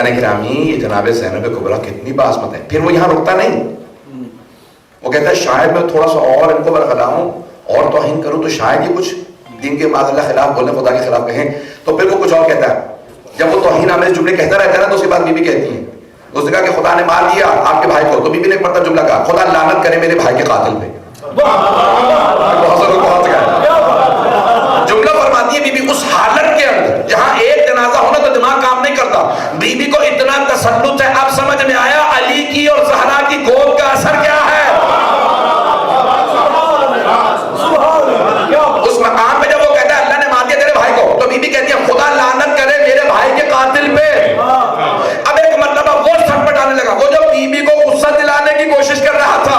فیضان گرامی یہ جناب زینب کبریٰ کتنی باعظمت ہے. پھر وہ یہاں رکتا نہیں, وہ کہتا ہے شاید میں تھوڑا سا اور ان کو برخلاؤں اور توہین کروں تو شاید یہ کچھ دین کے معاذ اللہ خلاف بولنے, خدا کے خلاف کہیں. تو پھر وہ کچھ اور کہتا ہے. جب وہ توہین آمیز جملے کہتا رہتا ہے نا تو اس کے بعد بیوی کہتی ہے, اس نے کہا کہ خدا نے مار دیا آپ کے بھائی کو, تو بیوی نے ایک مرتبہ جملہ کہا خدا لعنت کرے میرے بھائی کے قاتل پہ. جملہ فرماتی ہے بی بی اس حالت کے اندر جہاں ایک جنازہ ہونا تو دماغ کام نہیں کرتا, بی بی کو اتنا تسلط ہے. اب سمجھ میں آیا علی کی اور زہرا کی گود کا اثر کیا ہے. اس مقام پہ جب وہ کہتا ہے اللہ نے مار دیا تیرے بھائی کو, تو بی بی کہتی ہے خدا لعنت کرے میرے بھائی کے قاتل پہ. اب ایک مرتبہ وہ سٹپٹانے لگا, وہ جو بی بی کو غصہ دلانے کی کوشش کر رہا تھا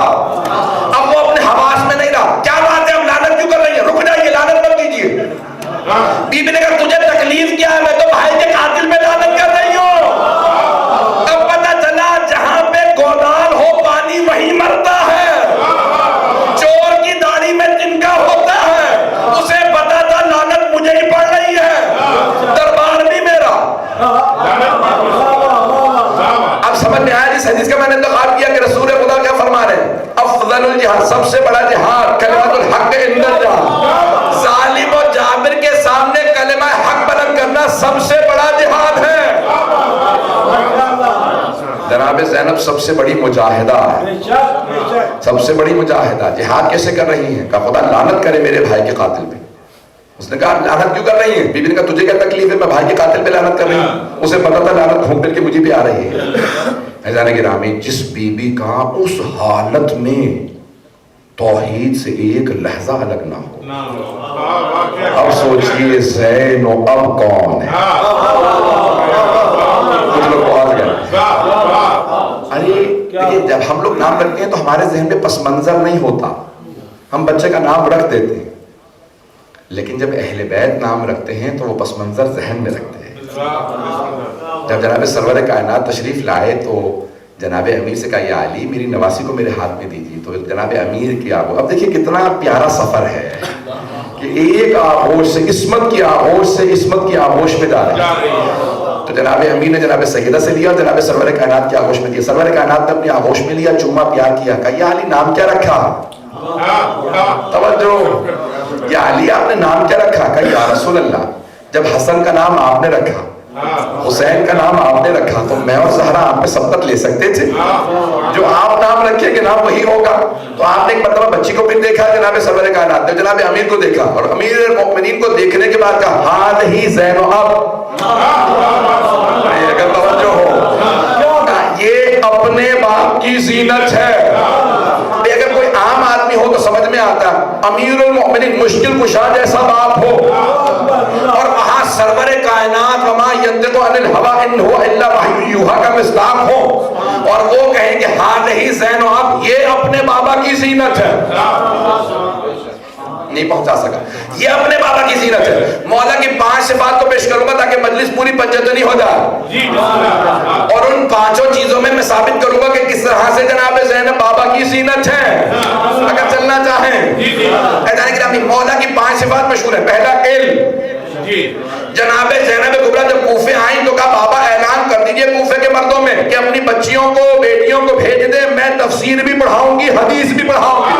اب وہ اپنے حواس میں نہیں رہا. کیا بات ہے ہم لعنت کیوں کر رہی ہیں, رک جائیے لعنت مت کیجیے. بی بی نے کہا تجھے تکلیف کیا ہے, میں تو بھائی کے قاتل پہ لعنت کر رہی ہوں. اب پتہ چلا جہاں پہ گودال ہو پانی وہی مرتا ہے. چور کی داڑھی میں تنکا ہوتا ہے, اسے پتا تھا لعنت مجھے ہی پڑ رہی ہے, دربار بھی میرا. اب سمجھ میں آیا جس حدیث کا میں نے انتخاب کیا کہ رسول خدا کیا فرما رہے ہیں, افضل الجہاد سب سے بڑا جہاد کلمۃ الحق عند الجہاد. ظالم و جابر کے سامنے کلمہ حق بلند کرنا سب سے بڑا جہاد ہے. جناب زینب سب سے بڑی مجاہدہ ہے, سب سے بڑی مجاہدہ. جہاد کیسے کر رہی ہیں, کہ خدا لعنت کرے میرے بھائی کے قاتل پہ. اس نے کہا لعنت کیوں کر رہی ہیں, بی بی نے کہا تجھے کیا تکلیف ہے, میں بھائی کے قاتل پہ لعنت کر رہی ہوں. اسے پتا تھا لعنت گھوم پھر کے مجھے بھی آ رہی ہے. فیضان گرامی جس بی بی کا اس حالت میں توحید سے ایک لحظہ الگ نہ ہو, اب سوچئے زین و اب کون ہے. کچھ لوگ بہت گئے. ارے جب ہم لوگ نام رکھتے ہیں تو ہمارے ذہن میں پس منظر نہیں ہوتا, ہم بچے کا نام رکھ دیتے ہیں, لیکن جب اہل بیت نام رکھتے ہیں تو وہ پس منظر ذہن میں رکھتے ہیں. جب جناب سرور کائنات تشریف لائے تو جناب امیر سے کہا یا علی میری نواسی کو میرے ہاتھ میں دیجیے. تو جناب امیر کی آغوش, اب دیکھیے کتنا پیارا سفر ہے کہ ایک آغوش سے عصمت کی آغوش سے عصمت کی آغوش پہ جا رہے ہیں. تو جناب امیر نے جناب سیدہ سے لیا اور جناب سرور کائنات کی آغوش میں دیا. سرور کائنات نے اپنی آغوش میں لیا, چوما پیار کیا, کہا یا علی نام کیا رکھا. توجہ, یا علی آپ نے نام کیا رکھا, کہا یا رسول اللہ جب حسن کا نام آپ نے رکھا, حسین کا نام آپ نے رکھا, تو میں اور زہرا آپ پہ سبقت لے سکتے تھے. جو آپ نام رکھے کہ نام وہی ہوگا. تو آپ نے ایک مرتبہ بچی کو بھی دیکھا, جناب سرور کائنات نے جناب امیر کو دیکھا, اور امیر المؤمنین کو دیکھنے کے بعد کہا حال ہی زین و اب. اگر توجہ ہو, یہ اپنے باپ کی زینت ہے. اگر کوئی عام آدمی ہو تو سمجھ میں آتا, امیر المؤمنین مشکل کشا جیسا باپ ہو, اور وہاں سرور کائنات وما ینطق عن الہوی ان هو الا وحی یوحی کا مصداق ہو, اور وہ کہیں کہ حال ہی زین و اب, یہ اپنے بابا کی زینت ہے. نہیں پہنچا سکا, یہ اپنے بابا کی زینت ہے. مولا کی 5 صفات کو پیش کروں گا تاکہ مجلس پوری پنجتنی ہو جائے, اور ان 5 چیزوں میں ثابت کروں گا کہ کس طرح سے جناب زینب بابا کی زینت ہے. اگر چلنا چاہیں مولا کی 5 صفات مشہور ہیں. پہلا علم. جناب زینب کبریٰ جب کوفے آئیں تو کہا بابا اعلان کر دیجئے کوفے کے مردوں میں کہ اپنی بچیوں کو بیٹیوں کو بھیج دیں, میں تفسیر بھی پڑھاؤں گی حدیث بھی پڑھاؤں گی.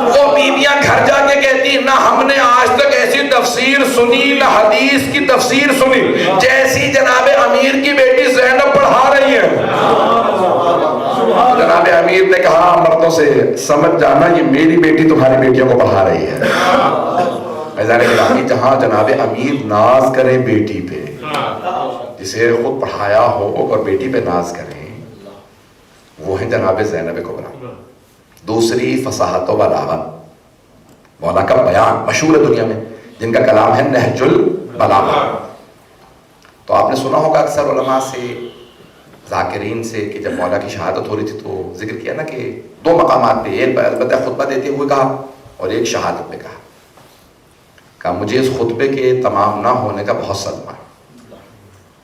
وہ بیویاں گھر جا کے کہتی نہ ہم نے آج تک ایسی تفسیر سنی نہ حدیث کی تفسیر سنی جیسی جناب امیر کی بیٹی زینب پڑھا رہی ہے. جناب امیر نے کہا مردوں سے سمجھ جانا یہ میری بیٹی تمہاری بیٹیوں کو پڑھا رہی ہے. فیضان گرامی جہاں جناب امیر ناز کرے بیٹی پہ, جسے خود پڑھایا ہو اور بیٹی پہ ناز کریں, وہ ہیں جناب زینب کبریٰ. دوسری فصاحت و بلاغت, مولا کا بیان مشہور ہے دنیا میں, جن کا کلام ہے نہج البلاغہ. تو آپ نے سنا ہوگا اکثر علماء سے ذاکرین سے کہ جب مولا کی شہادت ہو رہی تھی تو ذکر کیا نا کہ 2 مقامات پہ, ایک البتہ خطبہ دیتے ہوئے کہا اور ایک شہادت میں کہا مجھے اس خطبے کے تمام نہ ہونے کا بہت صدمہ ہے,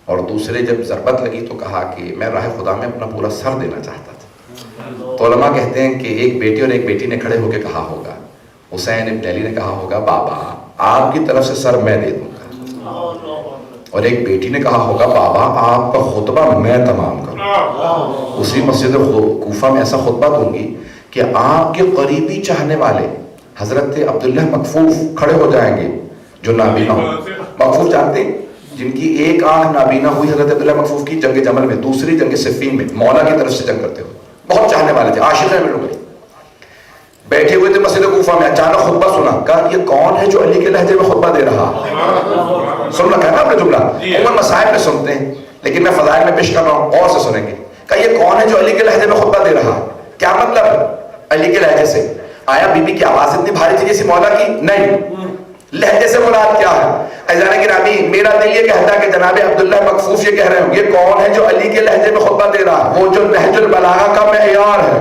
اور دوسرے جب ضربت لگی تو کہا کہ میں راہ خدا میں اپنا پورا سر دینا چاہتا تھا. تو علماء کہتے ہیں کہ ایک بیٹی اور ایک بیٹی نے کھڑے ہو کے کہا ہوگا, حسین ابن علی نے کہا ہوگا بابا آپ کی طرف سے سر میں دے دوں گا, اور ایک بیٹی نے کہا ہوگا بابا آپ کا خطبہ میں تمام کروں. اسی مسجد کوفہ میں ایسا خطبہ دوں گی کہ آپ کے قریبی چاہنے والے حضرت عبداللہ مکفوف کھڑے ہو جائیں گے جو نابینا ہو. مکفوف جانتے ہیں جن کی ایک آنکھ نابینا ہوئی حضرت عبداللہ مکفوف کی جنگ جمل میں, دوسری جنگ صفین میں, مولا کی طرف سے جنگ کرتے ہوئے. بہت چاہنے والے تھے, عاشق ہیں میرے لوگ. بیٹھے ہوئے تھے مسجد کوفہ میں, اچانک خطبہ سنا. کہا یہ کون ہے جو علی کے لہجے میں خطبہ دے رہا؟ سن رکھا ہے نا آپ نے جملہ, عموماً مصائب میں سنتے ہیں لیکن میں فضائل میں پیش کر رہا ہوں, اور سے سنیں گے. کہا یہ کون ہے جو علی کے لہجے میں خطبہ دے رہا؟ کیا مطلب علی کے لہجے سے؟ آیا بی بی کی آواز اتنی بھاری تھی جیسی مولا کی؟ نہیں. لہجے سے مراد کیا ہے؟ عزیزان گرامی, میرا دل یہ کہتا ہے کہ جناب عبداللہ مکفوف یہ کہہ رہے ہوں یہ کون ہے جو علی کے لہجے میں خطبہ دے رہا؟ وہ جو نہج البلاغہ کا معیار ہے.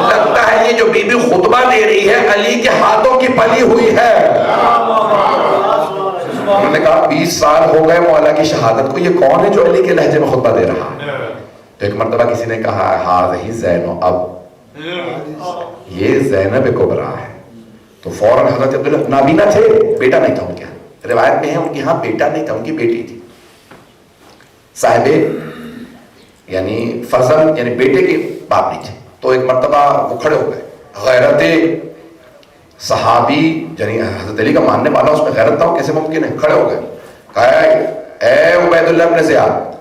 لگتا ہے یہ جو بی بی خطبہ دے رہی ہے علی کے ہاتھوں کی پلی ہوئی ہے. انہوں نے کہا 20 سال ہو گئے مولا کی شہادت کو, یہ کون ہے جو علی کے لہجے میں خطبہ دے رہا؟ تو ایک مرتبہ کسی نے کہا ہاذہ زینب, اب یہ زینب کبریٰ ہے. تو فوراً حضرت عبداللہ نابینا تھے, بیٹا نہیں تھا ان کے ہاں, روایت میں ہے ان کے ہاں بیٹا نہیں تھا, ان کی بیٹی تھی. صاحبے یعنی فرزند یعنی بیٹے کے باپ نہیں تھے. تو ایک مرتبہ وہ کھڑے ہو گئے, غیرت صحابی یعنی حضرت علی کا ماننے والا اس میں غیرت نہ ہو کیسے ممکن ہے؟ کھڑے ہو گئے, کہا اے عبید اللہ ابن زیاد,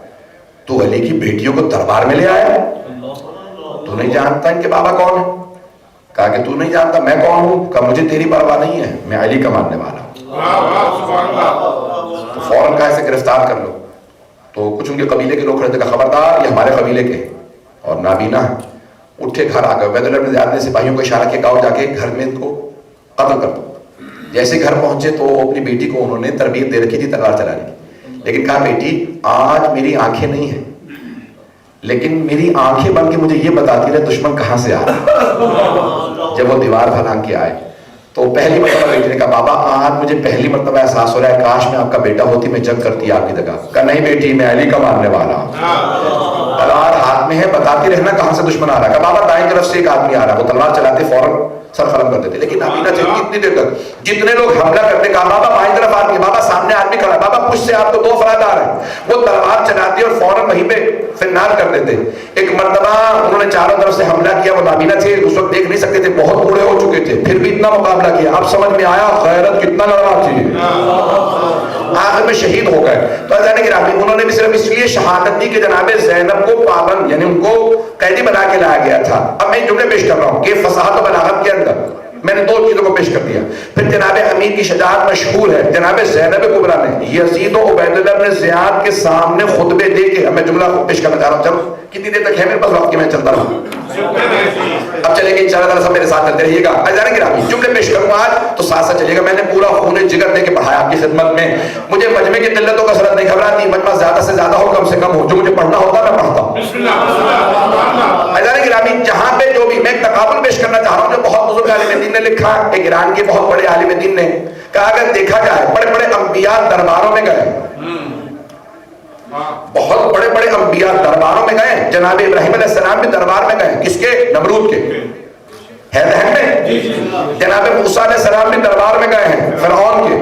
تو علی کی بیٹیوں کو دربار میں لے آیا, تو نہیں جانتا ان کے بابا کون ہے؟ کہا کہ تو نہیں جانتا میں کون ہوں؟ کہا مجھے تیری پرواہ نہیں ہے, میں علی کا ماننے والا ہوں. تو فوراً کہا اسے گرفتار کر لو. تو کچھ ان کے قبیلے کے لوگ کھڑے تھے, کہا خبردار یہ ہمارے قبیلے کے اور نابینا ہے. اٹھے گھر آ گئے. عبید اللہ بن زیاد نے سپاہیوں کو اشارہ کیا, گاؤں جا کے گھر میں ان کو قتل کر دو. جیسے گھر پہنچے تو اپنی بیٹی کو انہوں نے تربیت دے رکھی تھی تلوار چلانے کی, لیکن کہا بیٹی آج میری آنکھیں نہیں ہیں لیکن میری آنکھیں بن کے مجھے یہ بتاتی رہے دشمن کہاں سے آ رہا. جب وہ دیوار پھلانگ کے آئے تو پہلی مرتبہ بیٹی نے کہا بابا آج مجھے پہلی مرتبہ احساس ہو رہا ہے کاش میں آپ کا بیٹا ہوتی, میں جنگ کرتی آپ کی جگہ. کہا نہیں بیٹی میں علی کا ماننے والا ہوں. تلوار ہاتھ میں ہے, بتاتی رہنا کہاں سے دشمن آ رہا ہے. کہا بابا دائیں طرف سے ایک آدمی آ رہا ہے. وہ تلوار چلاتے فوراً سر قلم کر دیتے, لیکن نابینا تھے کتنی دیر تک جتنے لوگ حملہ کرتے کہا بابا بائیں طرف آدمی, بابا سامنے آدمی کھڑا ہے, بابا پشت سے آپ کو 2 افراد آ رہے ہیں. وہ تلوار چلاتے اور فوراً وہیں پہ فنار کر دیتے. ایک مرتبہ انہوں نے چاروں طرف سے حملہ کیا, وہ نابینا تھے اس وقت دیکھ نہیں سکتے تھے, بہت بوڑھے ہو چکے تھے, پھر بھی اتنا مقابلہ کیا. اب سمجھ میں آیا غیرت کتنا لڑنا چاہیے. آخر میں شہید ہو گئے. تو عزیزان گرامی انہوں نے بھی صرف اس لیے شہادت دی کہ جناب زینب کو پابند یعنی ان کو قیدی بنا کے لایا گیا تھا. اب میں جملے پیش کر رہا ہوں کہ فصاحت و بلاغت کے اندر میں نے 2 چیزوں کو پیش کر دیا. پھر جناب امیر کی شجاعت مشہور ہے. جناب زینب کبریٰ نے یزید و عبید اللہ بن زیاد کے سامنے خطبے دے کے, میں جملہ پیش کرنا چاہ رہا ہوں. چلو کتنی دیر تک ہے میرے پاس وقت کی, میں چلتا رہا ہوں. اب چلیں گے انشاءاللہ تعالیٰ سب میرے ساتھ چلتے رہیے گا. عزیزان گرامی جملے پیش کروں آج تو ساتھ ساتھ چلیے گا. میں نے پورا خون جگر دے کے پڑھایا آپ کی خدمت میں. مجھے مجمع کی قلتوں کا کثرت نہیں گھبراتی, مجمع زیادہ سے زیادہ ہو کم سے کم ہو, جو مجھے پڑھنا ہوتا میں پڑھتا ہوں. عزیزان گرامی جہاں پہ جو بھی میں ایک تقابل پیش کرنا چاہ رہا ہوں جو بہت بزرگ عالم دین نے لکھا, ایک ایران کے بہت بڑے عالم دین نے کہا اگر دیکھا جائے بڑے بڑے انبیاء درباروں میں گئے, بہت بڑے بڑے انبیاء درباروں میں گئے. جناب ابراہیم علیہ السلام بھی دربار میں گئے, کس کے؟ نمرود کے. ہے ذہن میں؟ جناب موسیٰ علیہ السلام بھی دربار میں گئے ہیں فرعون کے.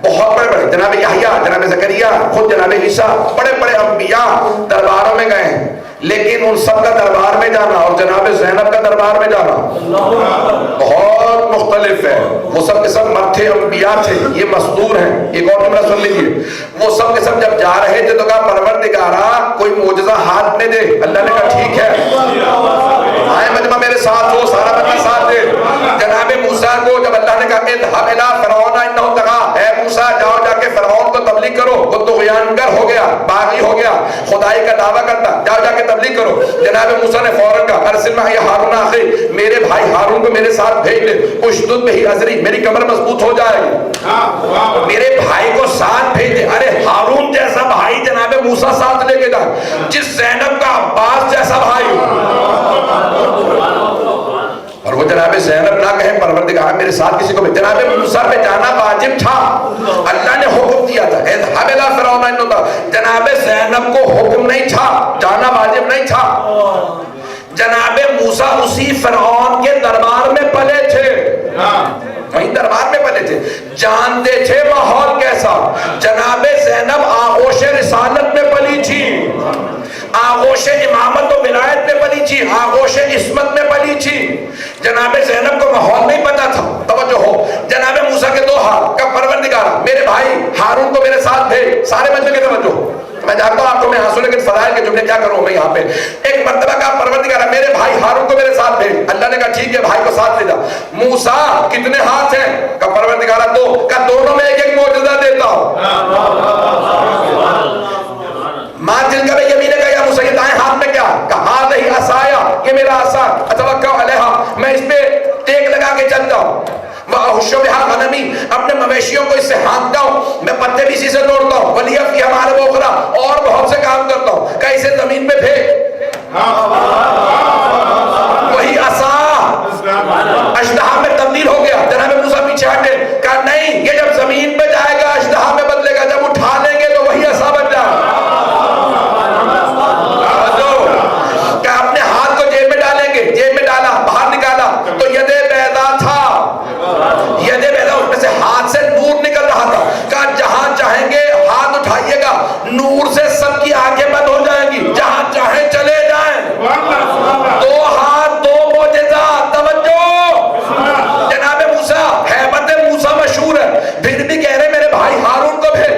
بہت بڑے بڑے جناب یحییٰ, جناب زکریا, خود جناب عیسیٰ, بڑے بڑے انبیاء درباروں میں گئے ہیں. لیکن ان سب کا دربار میں جانا اور جناب زینب کا دربار میں جانا بہت مختلف ہے. وہ سب کے سب مرتھے انبیاء تھے, یہ مصدور ہیں. ایک اور جملہ سن لیجیے, وہ سب کے سب جب جا رہے تھے تو کہا پروردگارا کوئی معجزہ ہاتھ میں دے. اللہ نے کہا ٹھیک ہے, آئے مجمع میرے ساتھ ہو, سارا مجمع ساتھ دے. جناب موسیٰ کو جب اللہ نے کہا اذهب الى فرعون انه طغى, اے موسیٰ جاؤ جا کے فرعون کو تبلیغ کرو, وہ طغیان گر ہو گیا, باغی ہو گیا, خدائی کا دعویٰ کرتا, جاؤ جا کے تبلیغ کرو. جناب موسیٰ نے فوراً کہا ارسل معی ہارون اخی, میرے بھائی ہارون کو میرے ساتھ بھیج دے. اشدد بہ ازری, میری کمر مضبوط ہو جائے گی. میرے بھائی کو ساتھ بھیج دے. ارے ہارون جیسا بھائی جناب موسیٰ ساتھ لے کے جائے, جس زینب کا عباس جیسا بھائی. اور وہ جناب زینب نہ کہیں پروردگار میرے ساتھ کسی کو بھی. جناب موسیٰ پہ جانا واجب تھا, اللہ نے حکم دیا تھا اذهب الى فرعون انه طغى. جناب زینب کو حکم نہیں تھا, جانا واجب نہیں تھا. جناب موسیٰ اسی فرعون کے دربار میں پلے تھے, وہیں دربار میں پلے والے تھے، جانتے تھے ماحول کیسا. جناب زینب آغوش رسالت میں پلی تھی، آغوش امامت و ولایت میں پلی تھی، آغوش عصمت میں پلی تھی. جناب زینب کو ماحول نہیں پتا تھا. توجہ ہو، جناب موسیٰ کے 2 ہاتھ کا پروردگارہ میرے بھائی ہارون کو میرے ساتھ بھیج. سارے بچوں کی توجہ، میں جانتا ہوں آپ کو میں ہنسوں لیکن فضائل کے جملے کیا کروں میں یہاں پہ. ایک مرتبہ کا پروردگارہ میرے بھائی ہارون کو میرے ساتھ بھیج. اللہ نے کہا ٹھیک ہے، بھائی کو ساتھ لے جا. موسیٰ کتنے ہاتھ ہیں؟ کا پروردگارہ 2. کا دونوں میں ایک ایک معجزہ دیتا ہوں. ماں جن کا یمین کا یا موسیٰ کے دائیں ہاتھ میں کیا؟ کہا ہی عصایا، یہ میرا عصا اتوکل علیہا، میں اس پہ ٹیک لگا کے چلتا ہوں. وَأَحُشُّ بِهَا غَنَمِي، اپنے مویشیوں کو اس سے ہانکتا ہوں، میں پتے بھی اسی سے توڑتا ہوں. وَلِيَ فِيهَا مَآرِبُ أُخْرَىٰ، اور بہت سے کام کرتا ہوں. کہ اسے زمین پہ پھینک، وہی عصا اژدہا میں تبدیل ہو گیا. جناب موسیٰ پیچھے ہٹے، کہا نہیں، یہ جب زمین پہ جائے گا اژدہا میں بدلے گا، جب اٹھا لیں گے تو وہی عصا بن جائے گا. کہ اپنے ہاتھ کو جیب میں ڈالیں گے، جیب میں ڈالا، باہر نکالا تو ید بیضا تھا. ید بیضا، اس میں سے ہاتھ سے نور نکل رہا تھا. کہا جہاں چاہیں گے ہاتھ اٹھائیے گا، نور سے سب کی آنکھیں بند ہو جائیں گی، جہاں چاہیں چلے جائیں. 2 ہاتھ 2 معجزات. توجہ، جناب موسیٰ، ہیبت موسیٰ مشہور ہے، پھر بھی کہہ رہے میرے بھائی ہارون کو بھیج.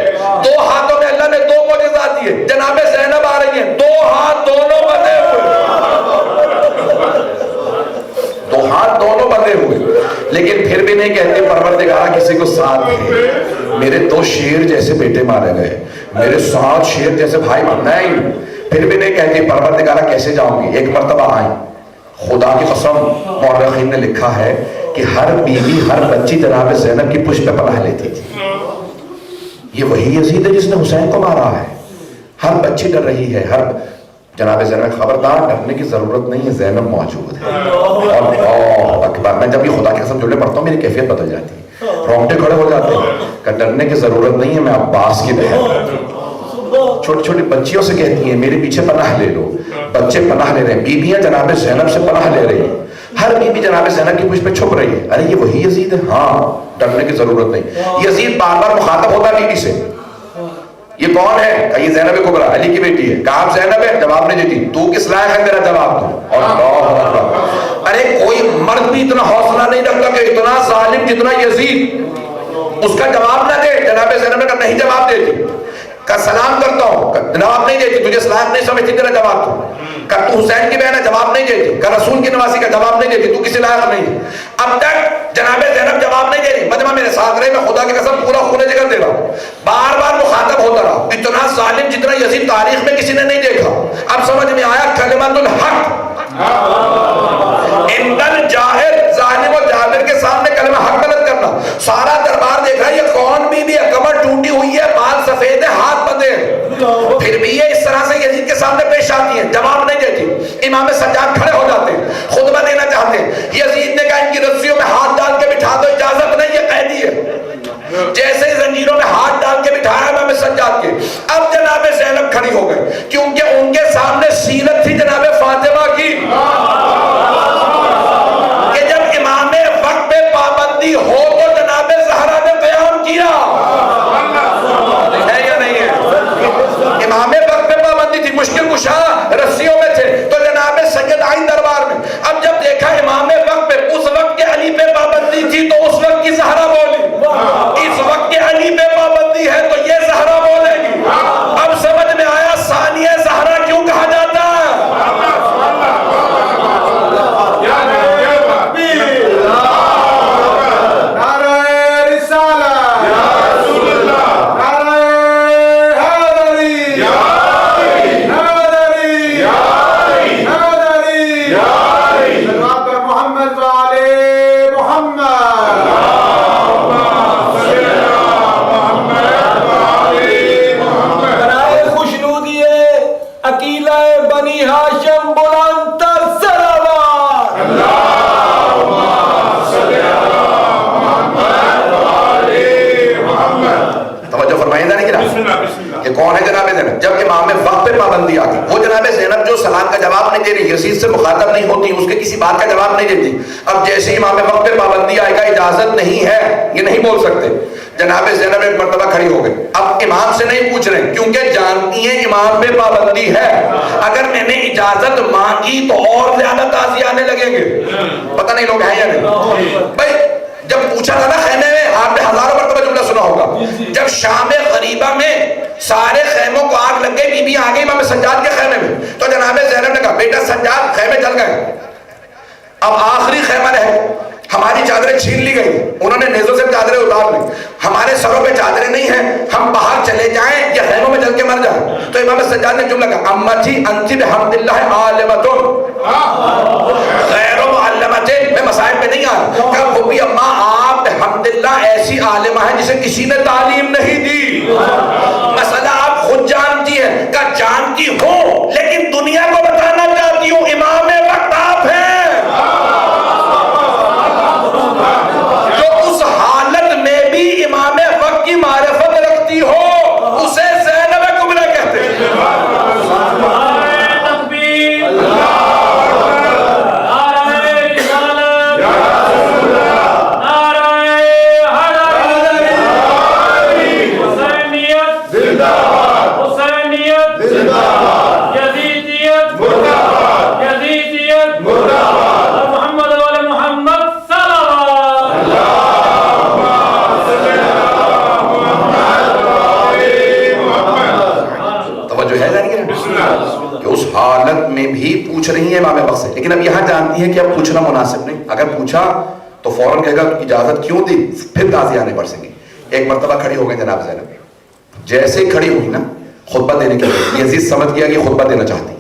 2 ہاتھوں میں اللہ نے 2 معجزات دیے. جناب زینب آ رہی ہیں، 2 ہاتھ دونوں بندے ہوئے، 2 ہاتھ دونوں بندے ہوئے. لیکن پھر بھی نہیں کہتے پروردگارہ کسی کو ساتھ دے. میرے 2 شیر جیسے بیٹے مارے گئے، میرے 7 شیر جیسے بھائی مارنا ہے. پھر بھی نہیں کہتے پروردگارہ کیسے جاؤں گی. ایک مرتبہ آئیں، خدا کی قسم مورخین نے لکھا ہے کہ ہر بیوی ہر بچی جناب زینب کی پشت پہ پناہ لیتی تھی. یہ وہی یزید ہے جس نے حسین کو مارا ہے. ہر بچی ڈر رہی ہے. ہر جناب زینب خبردار، ڈرنے کی ضرورت نہیں ہے، زینب موجود ہے. اور اللہ اکبر، میں جب یہ خدا کی قسم جملے پڑھتا ہوں میری کیفیت بدل جاتی ہے، رونگٹے کھڑے ہو جاتے ہیں. کہ ڈرنے کی ضرورت نہیں ہے، میں عباس کی بہن. چھوٹی چھوٹی بچیوں سے کہتی ہیں میرے پیچھے پناہ لے لو. بچے پناہ لے رہے ہیں، بیویاں جناب زینب سے پناہ لے رہی ہیں. ہر بیوی جناب زینب کی پشت پہ چھپ رہی ہے. ارے یہ وہی یزید ہے. ہاں، ڈرنے کی ضرورت نہیں. یزید بار بار مخاطب ہوتا بیوی سے، یہ کون ہے؟ کہ یہ زینب کبریٰ، علی کی بیٹی ہے. کہا آپ زینب ہے؟ جواب نہیں دیتی. تو کس لائق ہے میرا جواب دو؟ اور اللہ اکبر. ارے کوئی مرد بھی اتنا حوصلہ نہیں رکھتا کہ اتنا ظالم جتنا یزید اس کا جواب نہ دے. جناب زینب نے کہا نہیں جواب دیتی. کہ سلام کرتا ہوں، جواب نہیں دیتی. تجھے صلاحیت نہیں سمجھتی تیرا جواب دو. کہ تو حسین کی بہن ہے، جواب نہیں دیتی. کہ رسول کی نواسی کا جواب نہیں دیتی. تو کسی لائق نہیں. اب تک جناب زینب جواب نہیں دے رہی. مجمع میرے ساتھ رہے، میں خدا کی قسم پورا خون جگر دے رہا ہوں. بار بار مخاطب ہوتا رہا. اتنا ظالم جتنا یزید تاریخ میں کسی نے نہیں دیکھا. اب سمجھ میں آیا کلمۃ الحق اندر جاہر، ظالم و جابر کے سامنے کلمہ حق بلند کرنا. سارا دربار دیکھ رہا ہے یہ کون بیوی ہے، کمر ٹوٹی ہوئی ہے، بال سفید ہے، ہاتھ بندھے ہیں. پھر بھی یہ اس طرح سے یزید کے سامنے پیش آتی ہے، جواب نہیں دیتی. امام سجاد کھڑے ہو جاتے ہیں، خطبہ دینا چاہتے ہیں. یزید نے کہا ان کی رسیوں میں ہاتھ ڈال کے بٹھا دو، اجازت نہیں، یہ قیدی ہے. جیسے ہی زنجیروں میں ہاتھ ڈال کے بٹھایا امام سجاد کے. اب جناب زینب کھڑی ہو گئی کیونکہ ان کے سامنے سیرت تھی جناب فاطمہ کی کہ جب امام وقت پہ پابندی ہو تو جناب زہرا نے قیام کیا ہے یا نہیں ہے. امام وقت پہ پابندی تھی، مشکل کشا رسیوں میں تھے تو جناب سید آئی دربار میں. اب جب دیکھا امام وقت پہ، اس وقت کے علی پہ پابندی تھی تو اس وقت کی زہرا بولی. اس وقت کے علی پہ پابندی ہے تو یہ زہرا بولے گی. اب سمجھ میں آیا ثانیہ زہرا کیوں کہا جاتا ہے. سلام کا جواب نہیں دے رہی، یزید سے مخاطب نہیں ہوتی، اس کے کسی بات کا جواب نہیں دیتی. اب جیسے امام وقت پہ پابندی آئے گا اجازت نہیں ہے یہ نہیں بول سکتے. جناب زینب ایک مرتبہ کھڑی ہو گئی. اب امام سے نہیں پوچھ رہے کیونکہ جانتی ہیں امام پہ پابندی ہے. اگر میں نے اجازت مانگی تو اور زیادہ تازی آنے لگیں گے. پتہ نہیں لوگ ہیں یا نہیں بھائی. جب پوچھا تھا نا خیمے میں، آپ نے ہزاروں مرتبہ جملہ سنا ہوگا، جب شام غریبہ میں سارے خیموں کو آگ لگ گئی، بی بی آ گئی امام سجاد کے خیمے میں، تو جناب زینب نے کہا بیٹا سجاد خیمے جل گئے، اب آخری خیمہ رہ، ہماری چادریں چھین لی گئی. انہوں نے نیزوں سے چادریں اتار لی، ہمارے سروں پہ چادریں نہیں ہیں، ہم باہر چلے جائیں یا خیموں میں جل کے مر جائیں. تو امام سجاد نے جملہ کہا امتی انتی بحمد اللہ عالمتن غیر معلمت. میں مسائل پہ نہیں آ رہا کہ وہ بھی اماں آپ بحمدللہ ایسی عالمہ ہے جسے کسی نے تعلیم نہیں دی. مسئلہ آپ خود جانتی ہیں کہ جانتی ہوں لیکن دنیا کو بتانا چاہتی ہوں امام وقت آپ ہیں. جو اس حالت میں بھی امام وقت کی معرفت رکھتی ہو اسے زینب کبریٰ کہتے ہیں. حالت میں بھی پوچھ رہی ہیں امام وقت سے، لیکن اب یہاں جانتی ہیں کہ اب پوچھنا مناسب نہیں. اگر پوچھا تو فوراً کہے گا اجازت کیوں دی، پھر تازی آنے پڑ سکیں گے. ایک مرتبہ کھڑی ہو گئی جناب زینب، جیسے کھڑی ہوئی نا خطبہ دینے کے لیے، یزید سمجھ گیا کہ خطبہ دینا چاہتی،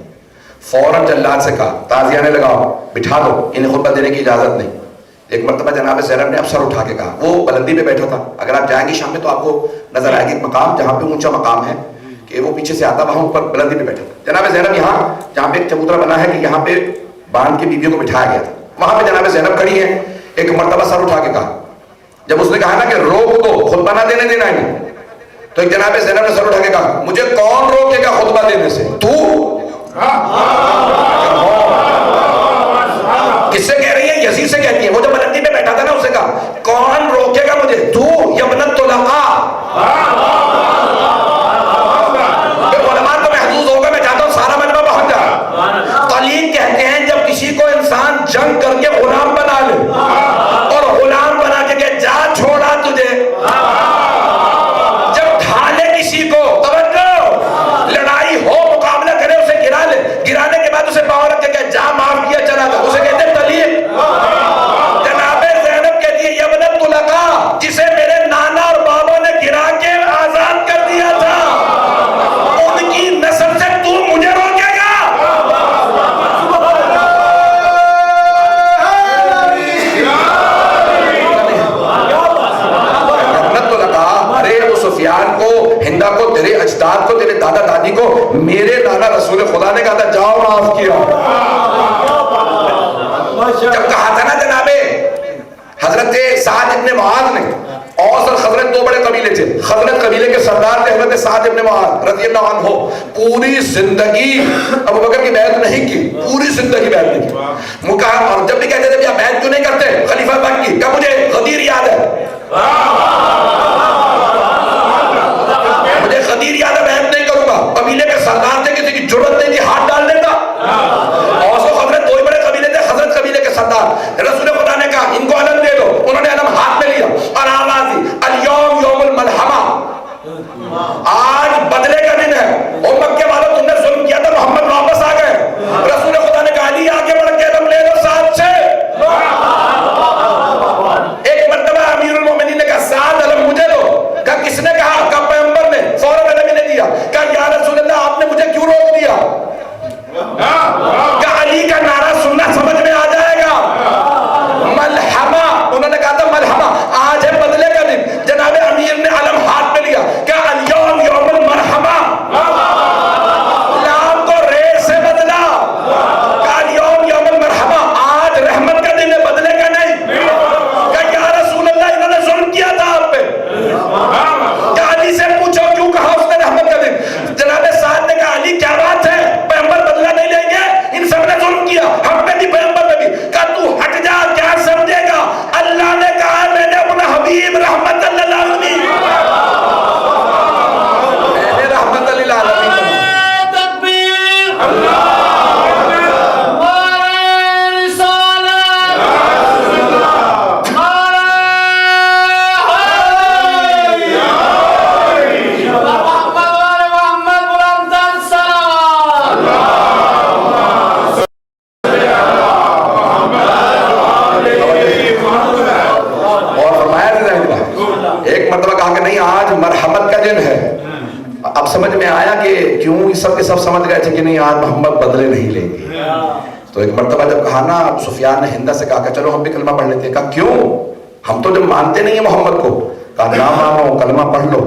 فوراً جلاد سے کہا تازی آنے لگاؤ، بٹھا دو، انہیں خطبہ دینے کی اجازت نہیں. ایک مرتبہ جناب زینب نے اب سر اٹھا کے کہا، وہ بلندی پہ بیٹھا تھا، اگر آپ جائیں گے شام میں تو آپ کو نظر آئے گی ایک مقام جہاں پہ اونچا مقام ہے کہ وہ پیچھے سے آتا، وہاں اوپر بلندی پہ بیٹھا تھا. جناب زینب یہاں جہاں پہ ایک چبوترا بنا ہے کہ یہاں پہ باندھ کے بیویوں کو بٹھایا گیا تھا، وہاں پہ جناب زینب کھڑی ہیں. ایک مرتبہ سر اٹھا کے کہا، جب اس نے کہا نا کہ روک دو خطبہ نہ دینے دینا ہے، تو ایک جناب زینب نے سر اٹھا کے کہا مجھے کون روکے گا خطبہ دینے سے؟ تو کس سے کہہ رہی ہے؟ یزید سے کہتی ہے. وہ جو بلندی پہ بیٹھا تھا نا اسے کہا کون روکے گا مجھے؟ تو یا ابنت طلقاء. کہتے ہیں جب کسی کو انسان جنگ کر کے غلام بنا لے اور غلام بنا کے کہ جا چھوڑا تجھے، جب ڈھالے کسی کو، توجہ، لڑائی ہو مقابلہ کرے اسے گرا لے، گرانے کے بعد اسے پاور رکھ کے کہ جا معاف کیا چلا جا، اسے کہتے ہیں طلیق. جناب زینب کہتی ہے ابنت طلقاء، جسے میرے نانا اور بابا نے گرا کے آزاد کر دیا تھا، ان کی نسل سے تو مجھے روکے گا؟ سفیان کو، ہندا کو، تیرے اجداد کو، تیرے دادا دادی کو میرے نانا رسول خدا نے کہا تھا جاؤ معاف کیا. جب کہا تھا نا جناب حضرت سعد ابن معاذ نے، اوس اور خزرج دو بڑے قبیلے تھے، خزرج قبیلے کے سردار تھے حضرت سعد ابن معاذ رضی اللہ عنہ، پوری زندگی ابو بکر کی بیعت نہیں کی، پوری زندگی بیعت نہیں کی. اور جب بھی کہتے تھے آپ بیعت کیوں نہیں کرتے خلیفہ پاک کی، کہ مجھے غدیر یاد ہے، مجھے غدیر یاد ہے، بیعت نہیں کروں گا. قبیلے کے سردار تھے، کسی کی جرت نہیں تھی ہاتھ ڈال دیتا. اوس و خزرج دو ہی بڑے قبیلے تھے، خزرج قبیلے کے سردار، رسول خدا نے کہا ان کو علم دے دو، انہوں نے علم ہاتھ میں لیا اور آواز دی الیوم یوم الملحمہ، آج بدلے کا دن ہے. اور مکے والوں تم نے ظلم کیا تھا، محمد واپس آ گئے. رسول خدا نے کہا علی آگے بڑھ کے علم لے لو ساتھ سے. ایک مرتبہ امیر المومنین نے کہا سعد علم مجھے دو، سمجھ گئے تھے کہ نہیں آج محمد بدلے نہیں لیں گے. تو ایک مرتبہ جب کہا نا سفیان نے ہندا سے کہا کہ چلو ہم بھی کلمہ پڑھ لیتے ہیں. کہا کیوں؟ ہم تو جب مانتے نہیں ہیں محمد کو. کہا نہ مانو کلمہ پڑھ لو.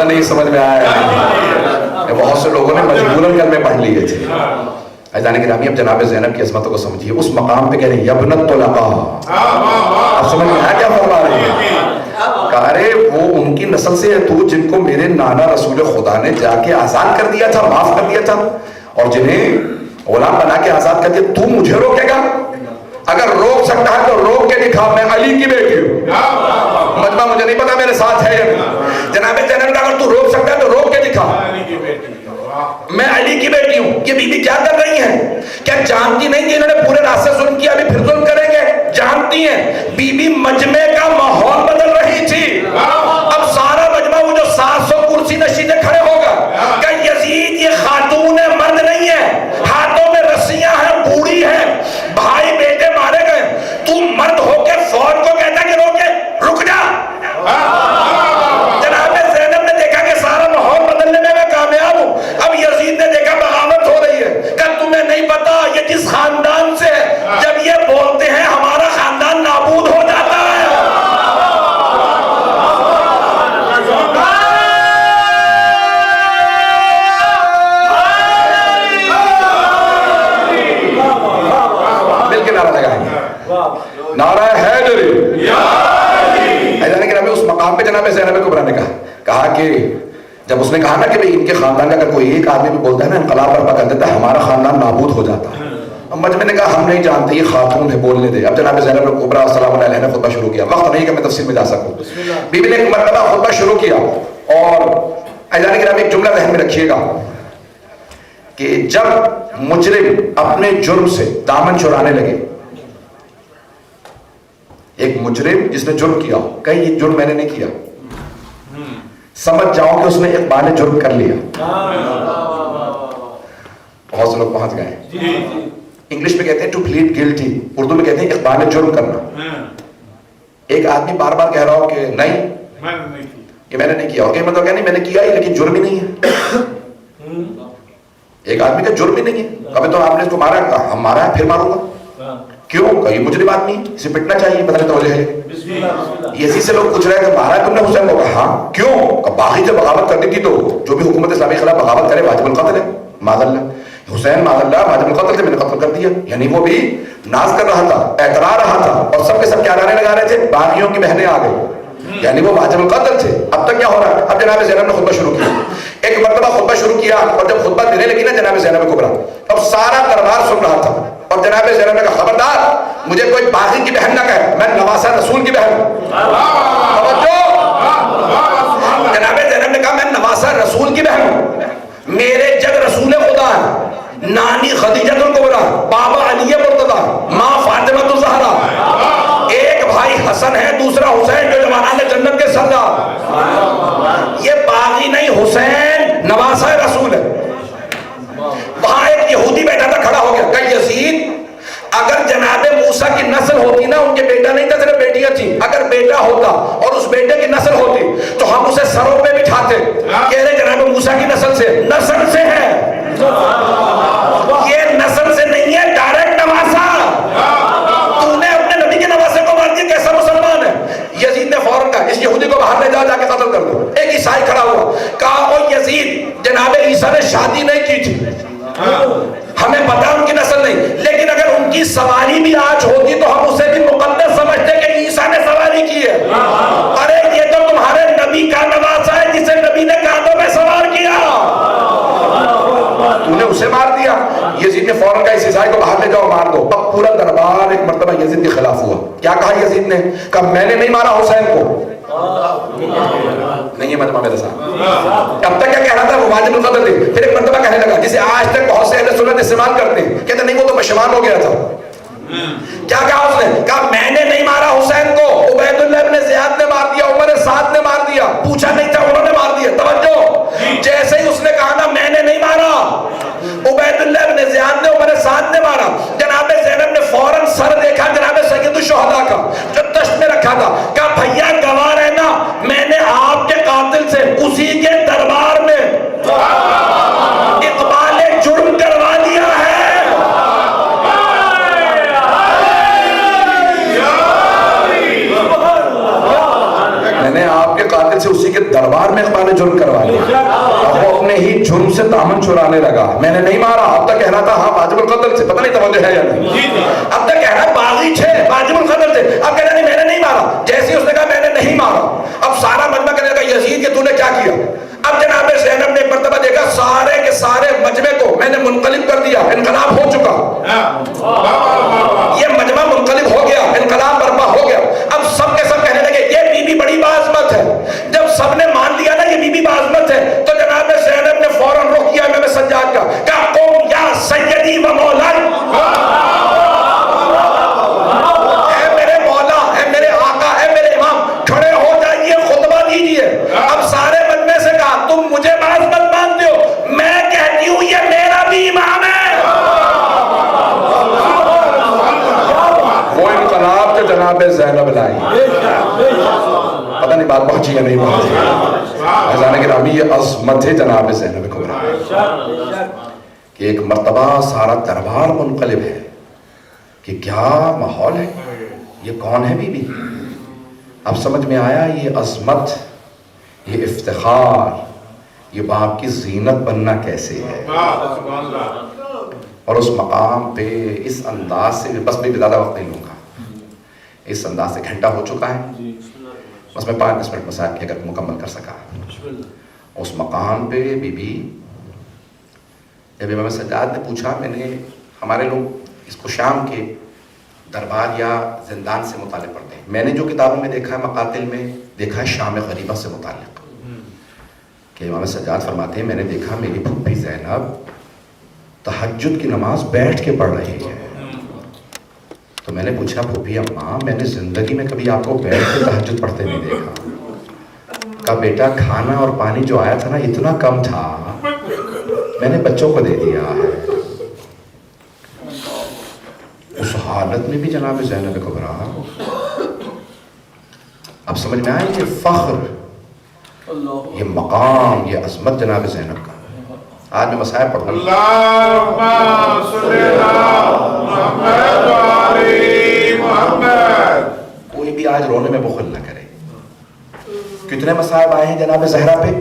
نہیں سمجھ میں آیا. بہت سے لوگوں نے مجبوراً کلمے پڑھ لیے تھے. عزیزان گرامی اب جناب زینب کی عظمتوں کو سمجھیے. اس مقام پہ کہہ رہے ہیں یبنت طلقا. اب سمجھ میں آیا کیا فرما رہے ہیں؟ کہا رہے وہ ان کی نسل سے ہے تو جن کو میرے نانا رسول خدا نے جا کے آزاد کر دیا تھا, معاف کر دیا تھا, اور جنہیں غلام بنا کے آزاد کر دیا. تو مجھے روکے گا؟ اگر روک سکتا ہے تو روک کے دکھا. میں علی کی بیٹی ہوں. مجمع مجھے نہیں پتا میرے ساتھ ہے یا نہیں. جناب زینب کا اگر تو روک سکتا ہے تو روک کے دکھا. میں علی کی بیٹی ہوں. یہ بی بی کیا کر رہی ہیں؟ کیا جانتی نہیں کہ انہوں نے پورے راستے ظلم کیا, ابھی پھر ظلم کریں گے؟ جانتی ہیں. بی بی مجمع کا ماحول بدل رہی تھی. اب سارا مجمع وہ جو 700 کرسی نشیندے کھڑے ہوگا کہ یزید یہ خاتون مرد نہیں ہے, ہاتھوں میں رسیاں ہیں, بوڑھی ہیں, بھائی بیٹے مارے گئے. تو مرد ہو کے فوج کو کہتا کہ رک جا. جناب زینب نے دیکھا کہ سارا ماحول بدلنے میں میں کامیاب ہوں. اب یزید نے دیکھا بغاوت ہو رہی ہے. کہ تمہیں نہیں پتا یہ جس خاندان سے جب یہ بولتے ہیں ہمارا خاندان نابود ہو جاتا ہے. مل کے نعرہ لگائیں گے, نعرہ حیدری. اس مقام پہ جناب زینب کبریٰ نے کہا کہ جب اس نے کہا نا کہ ان کے خاندان کا اگر کوئی ایک آدمی بھی بولتا ہے نا انقلاب برپا کر دیتا ہے ہمارا خاندان نابود ہو جاتا ہے. اب مجمع نے کہا ہم نہیں جانتے, یہ خاتون ہے, بولنے دے. اب جناب زینب کبریٰ السلام علیہ نے خطبہ شروع کیا. وقت نہیں کہ میں تفصیل میں جا سکوں. بی بی نے ایک مرتبہ خطبہ شروع کیا اور عزیزان گرامی ایک جملہ ذہن میں رکھیے گا کہ جب مجرم اپنے جرم سے دامن چرانے لگے, ایک مجرم جس نے جرم کیا ہو, کہیں یہ جرم میں نے نہیں کیا, سمجھ جاؤ کہ اس نے اقبال جرم کر لیا. بہت سے لوگ پہنچ گئے. انگلش میں کہتے ہیں ٹو پلیڈ گلٹی, اردو میں کہتے ہیں اقبال جرم کرنا. ایک آدمی بار بار کہہ رہا ہو کہ نہیں یہ میں نے نہیں کیا, اور کہ مطلب کہ نہیں میں نے کیا ہی لیکن جرم ہی نہیں ہے. ایک آدمی کا جرم ہی نہیں ہے. کبھی تو آپ نے اس کو مارا, کہا ہم مارا ہے پھر ماروں گا. کیوں؟ کہ یہ مجرم آدمی ہے, اسے پٹنا چاہیے. پتہ نہیں توجہ ہے. اسی سے لوگ پوچھ رہے ہیں کہ مارا تم نے حسین کو؟ کہا ہاں. کیوں؟ کہ باقی جب بغاوت کرنی تھی تو جو بھی حکومت اسلامی کے خلاف بغاوت کرے واجب القتل ہے. معاذ اللہ, حسین معاذ اللہ واجب القتل تھے, میں نے قتل کر دیا. یعنی وہ بھی ناز کر رہا تھا, اعتراض رہا تھا, اور سب کے سب کیا گانے لگا رہے تھے, باغیوں کی بہنیں آ گئی, یعنی وہ واجب القتل تھے. اب تک کیا ہو رہا ہے؟ اب جناب زینب نے خطبہ شروع کیا. ایک مرتبہ خطبہ شروع کیا اور جب خطبہ دینے لگی نا جناب زینب کبریٰ, اب سارا دربار سن رہا تھا. اور جناب زینب نے کہا خبردار مجھے کوئی باغی کی بہن نہ کہے, میں نواسہ رسول کی بہن ہوں. جناب زینب نے کہا میں نواسہ رسول کی بہن ہوں. میرے جگ رسول خدا ہے, نانی خدیجہ الکبریٰ, بابا علی مرتضیٰ, ماں فاطمہ الزہرا, ایک بھائی حسن ہے, دوسرا حسین جو جوانان جنت کے سردار. یہ باغی نہیں, حسین نواسہ رسول ہے. وہاں ایک یہودی بیٹھا تھا, کھڑا ہو گیا کہ یزید اگر جناب موسیٰ کی نسل ہوتی نا, ان کے بیٹا نہیں تھا صرف بیٹیاں تھیں, اگر بیٹا ہوتا اور اس بیٹے کی نسل ہوتی تو ہم اسے سروں پہ بٹھاتے. کہہ رہے جناب موسیٰ کی نسل سے ہے, یہ نسل سے نہیں ہے, ڈائریکٹ نواسہ. تو نے اپنے نبی کے نواسے کو مار دیا, کیسا مسلمان ہے؟ یزید نے فوراً کہا اس یہودی کو باہر لے جا کے قتل کر دو. ایک عیسائی کھڑا ہوا, کہا او یزید جناب عیسیٰ نے شادی نہیں کی تھی, ہمیں پتا ان کی نسل نہیں, لیکن اگر ان کی سواری بھی آج ہوتی تو ہم اسے بھی مقدس سمجھتے کہ عیسیٰ نے سواری کی ہے. ارے یہ تو تمہارے نبی کا نواسہ ہے جسے نبی نے کاندھوں پہ سوار کیا, تو نے اسے مار دیا. یزید نے فوراً کہا اس عیسائی کو باہر لے جاؤ مار دو. اب پورا دربار ایک مرتبہ یزید کے خلاف ہوا. کیا کہا یزید نے؟ کہا میں نے نہیں مارا حسین کو. نہیں ہے مجمع میرے ساتھ. اب تک کیا کہہ رہا تھا, وہ واجب القتل تھی. پھر ایک مرتبہ کہنے لگا جسے آج تک بہت سے اہل سنت استعمال کرتے ہیں, کہتے نہیں وہ تو پشیمان ہو گیا تھا. کیا کہا اس نے؟ کہا میں نے نہیں مارا حسین کو, عبید اللہ ابن زیاد نے مار دیا, عمر سعد نے مار دیا. پوچھا نہیں تھا, انہوں نے مار دیا. توجہ, جیسے ہی اس نے کہا نا میں نے نہیں مارا, عبید اللہ ابن زیاد نے, عمر سعد نے مارا. جناب زینب نے فوراً سر دیکھا جناب سید الشہداء کا جو دشت میں رکھا تھا. کہا بھیا گواہ رہنا, میں نے آپ کے قاتل سے اسی کے دربار میں دامن چرانے لگا. میں نے نہیں مارا. اب تک کہہ رہا تھا ہاں واجب القتل سے, پتہ نہیں توجہ ہے یا نہیں. اب تک کہہ رہا باغی تھے واجب القتل سے, اب کہہ رہا نہیں میں نے نہیں مارا. جیسے اس نے کہا میں نے نہیں مارا, اب سارا مجمع کہنے لگا یزید کہ تو نے کیا کیا. اب جناب زینب نے ایک مرتبہ دیکھا سارے کے سارے مجمع کو میں نے منقلب کر دیا, انقلاب ہو چکا, یہ مجمع منقلب ہو گیا, انقلاب برپا ہو گیا. اب سب کے سب کہنے لگے یہ بی بی بڑی باعظمت ہے. جب سب نے مان لیا نا یہ بی بی باعظمت ہے, تو جناب زینب نے فوراً رخ کیا امام سجاد کا, کہا قم یا سیدی و مولائی, اے میرے مولا, اے میرے آقا, اے میرے امام, کھڑے ہو جائیے, خطبہ دیجیے. اب سارے مجمع سے کہا تم مجھے باعظمت مانتے ہو, میں کہتی ہوں یہ میرا بھی امام ہے. وہ انقلاب کے جناب زینب لائی. پتہ نہیں بات پہنچی یا نہیں پہنچی. عزیزان گرامی یہ عظمت ہے جناب زینب کبریٰ کہ ایک مرتبہ سارا دربار منقلب ہے کہ کیا ماحول ہے, یہ کون ہے بی بی. اب سمجھ میں آیا یہ عظمت, یہ افتخار, یہ باپ کی زینت بننا کیسے ہے. اور اس مقام پہ اس انداز سے, بس میں زیادہ وقت نہیں لوں گا, اس انداز سے گھنٹہ ہو چکا ہے, بس میں 5-10 منٹ مسائل کے اگر مکمل کر سکا. اس مقام پہ بی بی, جب امام سجاد نے پوچھا, میں نے, ہمارے لوگ اس کو شام کے دربار یا زندان سے متعلق پڑھتے ہیں, میں نے جو کتابوں میں دیکھا ہے مقاتل میں دیکھا ہے شام غریبہ سے متعلق, کہ امام سجاد فرماتے ہیں میں نے دیکھا میری پھوپھی زینب تہجد کی نماز بیٹھ کے پڑھ رہی ہے. تو میں نے پوچھا پھوپھی اماں میں نے زندگی میں کبھی آپ کو بیٹھ کے تہجد پڑھتے نہیں دیکھا. کہا بیٹا کھانا اور پانی جو آیا تھا نا اتنا کم تھا, میں نے بچوں کو دے دیا ہے. اس حالت میں بھی جناب زینب کبریٰ, اب سمجھ میں آئے یہ فخر, یہ مقام, یہ عظمت جناب زینب کا. آج میں مسائل پڑھوں. اللہم صلی علی محمد و آل محمد. کوئی بھی آج رونے میں بخل نہ کرے. کتنے مصائب آئے ہیں جناب زہرا پہ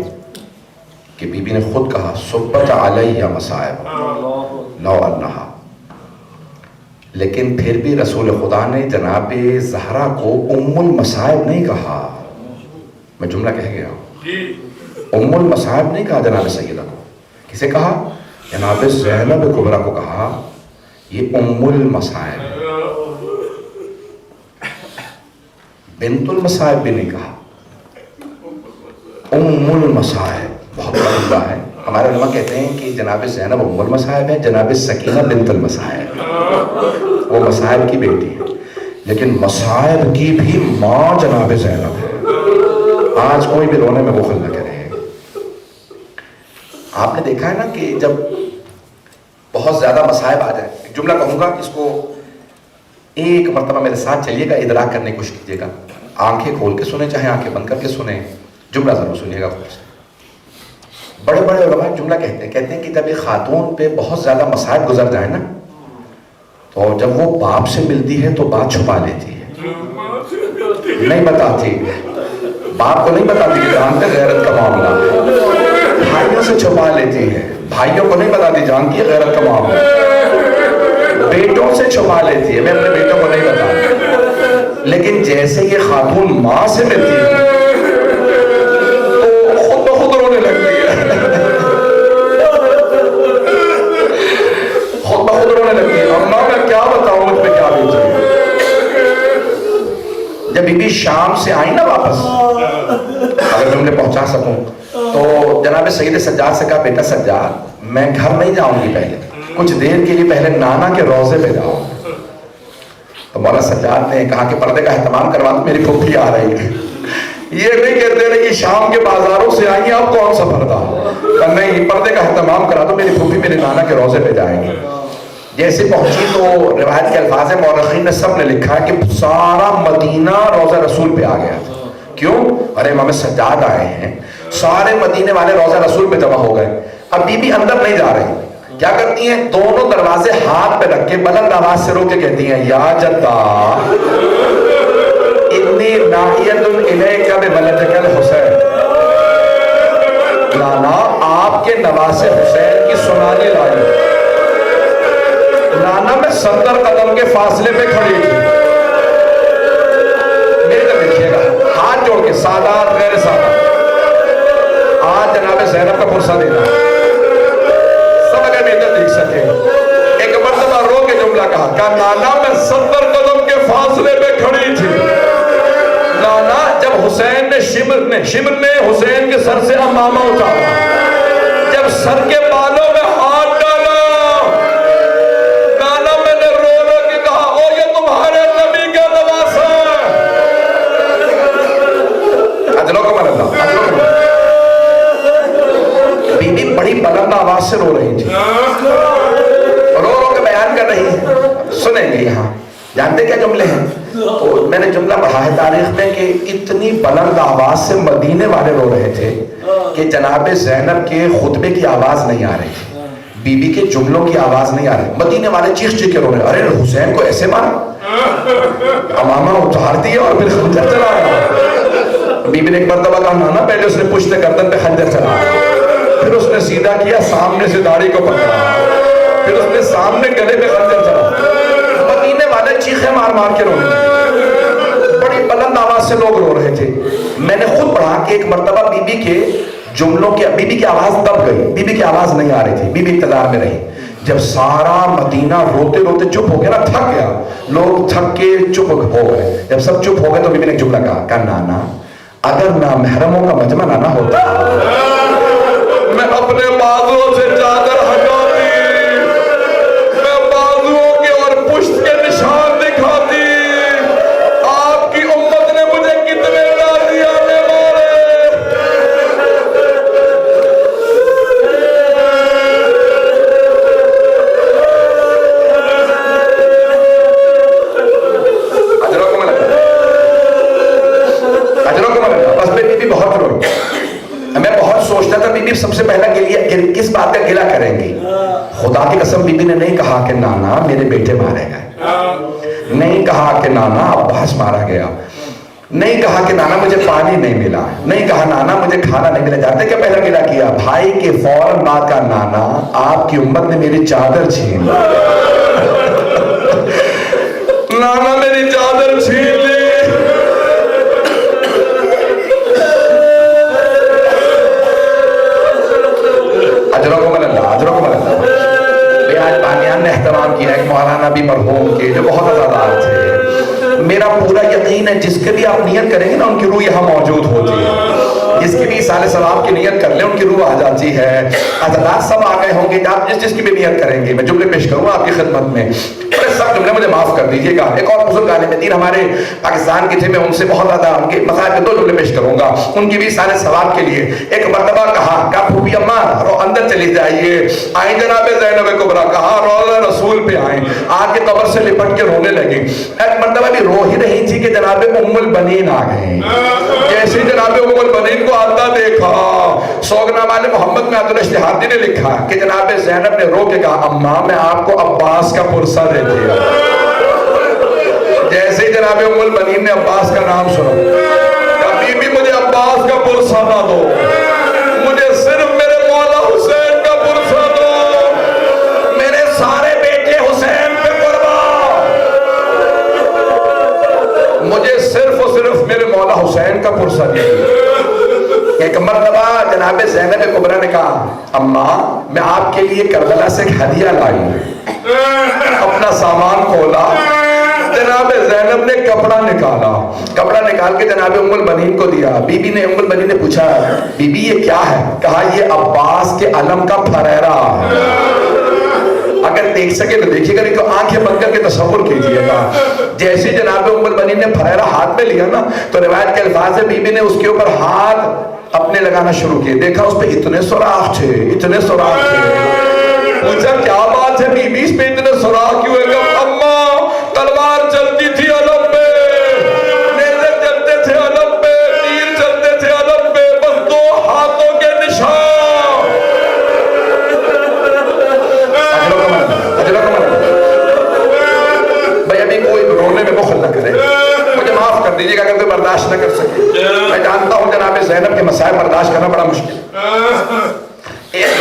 کہ بی بی نے خود کہا صبت علیہ مصائب لو انہا, لیکن پھر بھی رسول خدا نے جناب زہرا کو ام المصائب نہیں کہا. میں جملہ کہہ گیا ہوں, ام المصائب نہیں کہا جناب سیدہ کو. کسے کہا؟ جناب زینب کبریٰ کو کہا یہ ام المصائب. بنت المصائب بھی نہیں کہا, ام المصائب. بہت بڑا جملہ ہے. ہمارے علماء کہتے ہیں کہ جناب زینب ام المصائب ہے, جناب سکینہ بنت المصائب, وہ مصائب کی بیٹی ہے, لیکن مصائب کی بھی ماں جناب زینب ہے. آج کوئی بھی رونے میں بخل نہ کرے. آپ نے دیکھا ہے نا کہ جب بہت زیادہ مصائب آ جائے, ایک جملہ کہوں گا, اس کو ایک مرتبہ میرے ساتھ چلیے گا, ادراک کرنے کی کوشش کیجیے گا. آنکھیں کھول کے سنیں چاہے آنکھیں بند کر کے سنیں, جملہ ضرور سنیے گا. بڑے بڑے علماء جملہ کہتے ہیں کہ جب ایک خاتون پہ بہت زیادہ مصائب گزر جائے نا, تو جب وہ باپ سے ملتی ہے تو بات چھپا لیتی ہے, نہیں بتاتی, باپ کو نہیں بتاتی کہ جانتے غیرت کا معاملہ ہے. بھائیوں سے چھپا لیتی ہے, بھائیوں کو نہیں بتاتی, جانتی ہے غیرت کا معاملہ ہے. بیٹوں سے چھپا لیتی ہے, میں اپنے بیٹوں کو نہیں بتاتی. لیکن جیسے یہ خاتون ماں سے ملتی ہے تو خود بخود رونے لگتی ہے, خود بخود رونے لگتی ہے. اماں میں کیا بتاؤں مجھ پہ کیا بیت رہی ہے. جب بی بی شام سے آئی نا واپس, اگر تم نے پہنچا سکوں, تو جناب سید سجاد سے کہا بیٹا سجاد میں گھر نہیں جاؤں گی, پہلے کچھ دیر کے لیے پہلے نانا کے روضے پہ جاؤں. تو مولا سجاد نے کہا کہ پردے کا اہتمام کروا دو, میری پھوپھی آ رہی ہے. یہ نہیں کہتے رہے کہ شام کے بازاروں سے آئی ہیں, آپ کون سا پردہ, نہیں, پردے کا اہتمام کرا دو, میری پھوپھی میرے نانا کے روضے پہ جائیں گی. جیسے پہنچی تو روایت کے الفاظ ہیں, مورخین نے سب نے لکھا ہے کہ سارا مدینہ روضہ رسول پہ آ گیا. کیوں؟ ارے امام سجاد آئے ہیں, سارے مدینے والے روضہ رسول پہ جمع ہو گئے. اب بی بی اندر نہیں جا رہی, کیا کرتی ہیں, دونوں دروازے ہاتھ پہ رکھ کے بلند آواز سے رو کے کہتی ہیں یا جدہ انی نائیت الیک بولدک الحسین. لالا آپ آپ کے نواسے حسین کی سنانی لائی. نانا میں 70 قدم کے فاصلے پہ کھڑی تھی. میرے طرف دیکھیے گا, ہاتھ جوڑ کے, سادات غیر سادات. آج جناب زینب کا پرسہ دینا سب اگر میرے طرف دیکھ سکے. ایک مرتبہ رو کے جملہ کہا نانا میں 70 قدم کے فاصلے پہ کھڑی تھی. نانا جب حسین نے شمر نے حسین کے سر سے امامہ اتارا, جب سر کے بالوں میں ہاتھ ڈالا, نانا میں نے رو رو کے کہا او یہ تمہارے نبی کا نواسہ ہے. اجلو کو من اللہ, اجلو کو من. بی بی بڑی بلند آواز سے رو رہی تھی, رو رو کے بیان کر رہی ہے. سنیں گے یہاں, جانتے کیا جملے ہیں؟ تو میں نے جملہ پڑھا ہے تاریخ میں کہ اتنی بلند آواز سے مدینے والے رو رہے تھے کہ جناب زینب کے خطبے کی آواز نہیں آ رہی تھی, بی بی کے جملوں کی آواز نہیں آ رہی. مدینے والے چیخ چیخ کے رو رہے, ارے حسین کو ایسے مارا, امامہ اتار دیا اور پھر خنجر چلایا. بی بی نے ایک مرتبہ کہا نانا پہلے اس نے پشت گردن پہ خنجر چلایا, پھر اس نے سیدھا کیا, سامنے سے داڑھی کو پکڑا, پھر اس نے سامنے گلے پہ خنجر چلایا. مدینے والے چیخے مار مار کے رو رہے تھے, بڑی بلند آواز سے لوگ رو رہے تھے. میں نے خود پڑھا کہ ایک مرتبہ بی بی کے جملوں کی, بی بی کی آواز دب گئی, بی بی کی آواز نہیں آ رہی تھی, بی بی انتظار میں رہی. جب سارا مدینہ روتے روتے چپ ہو گیا نا, تھک گیا, لوگ تھک کے چپ ہو گئے. جب سب چپ ہو گئے تو بی بی نے ایک جملہ کہا نانا اگر نامحرموں کا مجمع نہ ہوتا میں اپنے بازوؤں سے چادر ہٹاتی, میں بازوؤں کے اور پشت کے نشان دکھاتی. آپ کی امت نے مجھے کتنے غازیانے مارے. اجروں کو ملتا, اجروں کو ملتا. بس میں بی بی بہت روئی. میں بہت سوچتا تھا بی بی سب سے پہلا کس بات کا گلہ کریں گی. خدا کی قسم بی بی نے نہیں کہا کہ نانا میرے بیٹے مارے گئے, نہیں کہا کہ نانا عباس مارا گیا, نہیں کہا کہ نانا مجھے پانی نہیں ملا, نہیں کہا نانا مجھے کھانا نہیں ملا. جانتے کیا پہلا گلہ کیا؟ بھائی کے فوراً بعد کا نانا آپ کی امت نے میری چادر چھین لی. نانا میری چادر چھین لی. نے احترام کیا ایک مولانا بھی مرحوم کے جو بہت عزادار تھے. میرا پورا یقین ہے جس کے بھی آپ نیت کریں گے نا ان کی روح یہاں موجود ہوتی ہے. جس کی بھی سال ثواب کی نیت کر لیں ان کی روح آ جاتی ہے. عزادار سب آ گئے ہوں گے, آپ جس کی بھی نیت کریں گے. میں جملے پیش کروں آپ کی خدمت میں, سب جملے مجھے معاف کر دیجیے گا. ایک اور بزرگ عالم دین ہمارے پاکستان کے تھے, میں ان سے بہت زیادہ ان کے مسائل کے 2 جملے پیش کروں گا ان کی بھی سارے ثواب کے لیے. ایک مرتبہ کہا پھوپھی اماں رو اندر چلی جائیے. آئیں جناب زینب کبریٰ, کہا روضہ رسول پہ آئیں, آ کے قبر سے لپٹ کے رونے لگیں. ایک مرتبہ بھی رو ہی رہی تھی کہ جناب ام البنین آ گئے. جیسے جناب ام البنین کو آتا دیکھا, سوگنا والے محمد میں عبد الاشتہادی نے لکھا کہ جناب زینب نے رو کے کہا اماں میں آپ کو عباس کا پرسہ دے دیا. جیسے جناب ام البنین نے عباس کا نام سنا, کبھی بھی مجھے عباس کا پرسہ نہ دو, مجھے صرف میرے مولا حسین کا پرسہ دو, میرے سارے بیٹے حسین پہ قربان, مجھے صرف اور صرف میرے مولا حسین کا پرسہ دیجیے. ایک مرتبہ جناب زینب کبریٰ نے کہا اماں میں آپ کے لیے کربلا سے ایک ہدیہ لائی ہوں. اپنا سامان کھولا, جناب زینب نے کپڑا نکالا, کپڑا نکال کے جناب ام البنین کو دیا. بی بی نے ام البنین نے پوچھا بی بی یہ کیا ہے؟ کہا یہ عباس کے علم کا پھریرا ہے. اگر دیکھ سکے تو دیکھیے گا, نہیں تو آنکھیں بند کر کے تصور کیجئے گا. جیسے جناب ام البنین نے پھریرا ہاتھ میں لیا نا تو روایت کے الفاظ ہے بی بی نے اس کے اوپر ہاتھ اپنے لگانا شروع کیے. دیکھا اس پہ اتنے سوراخ تھے, اتنے سوراخ تھے. پوچھا کیا بات ہے بی بی اس پہ اتنے سوراخ کیوں ہے؟ کہ اماں تلوار چلتی تھی علم پہ, نیزے چلتے تھے علم پہ, تیر چلتے تھے علم پہ, بس 2 ہاتھوں کے نشان. بھائی ابھی کوئی رونے میں بخل نہ کرے, مجھے معاف کر دیجیے گا اگر کوئی برداشت نہ کر سکے. میں جانتا ہوں جناب زینب کے مسائل برداشت کرنا بڑا مشکل. ایک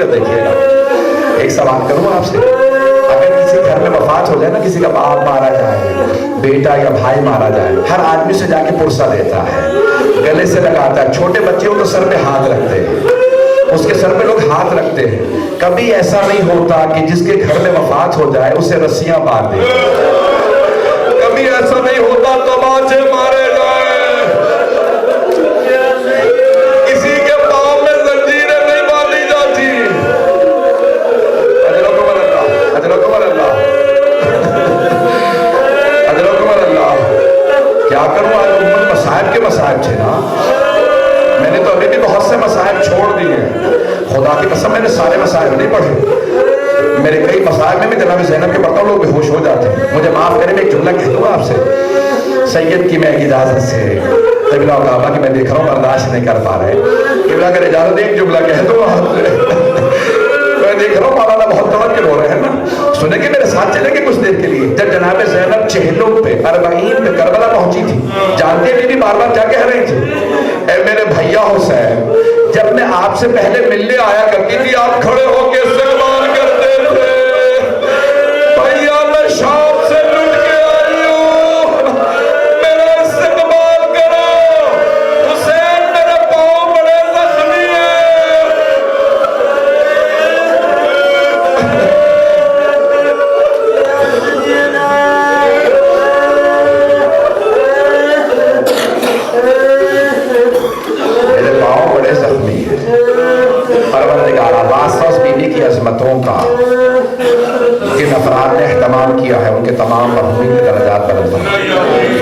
ادھر دیکھیے گا. ایک سوال کروں آپ سے, اگر کسی گھر میں وفات ہو جائے نا, کسی کا باپ مارا جائے, بیٹا یا بھائی مارا جائے, ہر آدمی سے جا کے پرسہ دیتا ہے, گلے سے لگاتا ہے. چھوٹے بچے ہو تو سر پہ ہاتھ رکھتے ہیں, اس کے سر پہ لوگ ہاتھ رکھتے ہیں. کبھی ایسا نہیں ہوتا کہ جس کے گھر میں وفات ہو جائے اسے رسیاں باندھ دیں. کبھی ایسا نہیں ہوتا تماچے مارے جائے, کسی کے پاؤں میں زنجیریں نہیں باندھی جاتی. اجرکم اللہ, اجرکم اللہ, اجرکم اللہ. کیا کروں, آج امت مصائب کے مصائب تھے نا. میں نے تو ابھی بھی بہت سے مصائب چھوڑ دیے ہیں, خدا کی قسم میں نے سارے مصائب نہیں پڑھے. میرے کئی مصائب میں بھی جناب زینب کے پڑھتا ہوں لوگ بے ہوش ہو جاتے ہیں. مجھے معاف کریں, میں ایک جملہ کہہ دوں گا آپ سے, سید کی میں اجازت سے, قبلہ و کعبہ کی میں دیکھ رہا ہوں برداشت نہیں کر پا رہے, قبلہ اگر اجازت ایک جملہ کہہ دوں آپ سے. میں دیکھ رہا ہوں مولانا بہت توقع ہو رہے ہیں نا, سنیں گے میرے ساتھ چلیں گے کچھ دیر کے لیے. جب جناب زینب چہلوں پہ 40 پہ کربلا پہنچی تھی, جانتے بھی بار بار کیا کہہ رہی تھی, اے میرے بھیا حسین, جب میں آپ سے پہلے ملنے آیا کرتی تھی آپ کھڑے ہو کے استقبال کرتے تھے. بھیا میں شام سے لٹ کے آئی ہوں, میرا استقبال کرو. حسین میرے پاؤں بڑے زخمی ہیں. میرے پاؤں بڑے زخمی ہیں. پروردگارہ واسطہ اس بیوی کی عظمتوں کا جن افراد نے اہتمام کیا ہے ان کے تمام مرحومین کے درجات بلند فرما.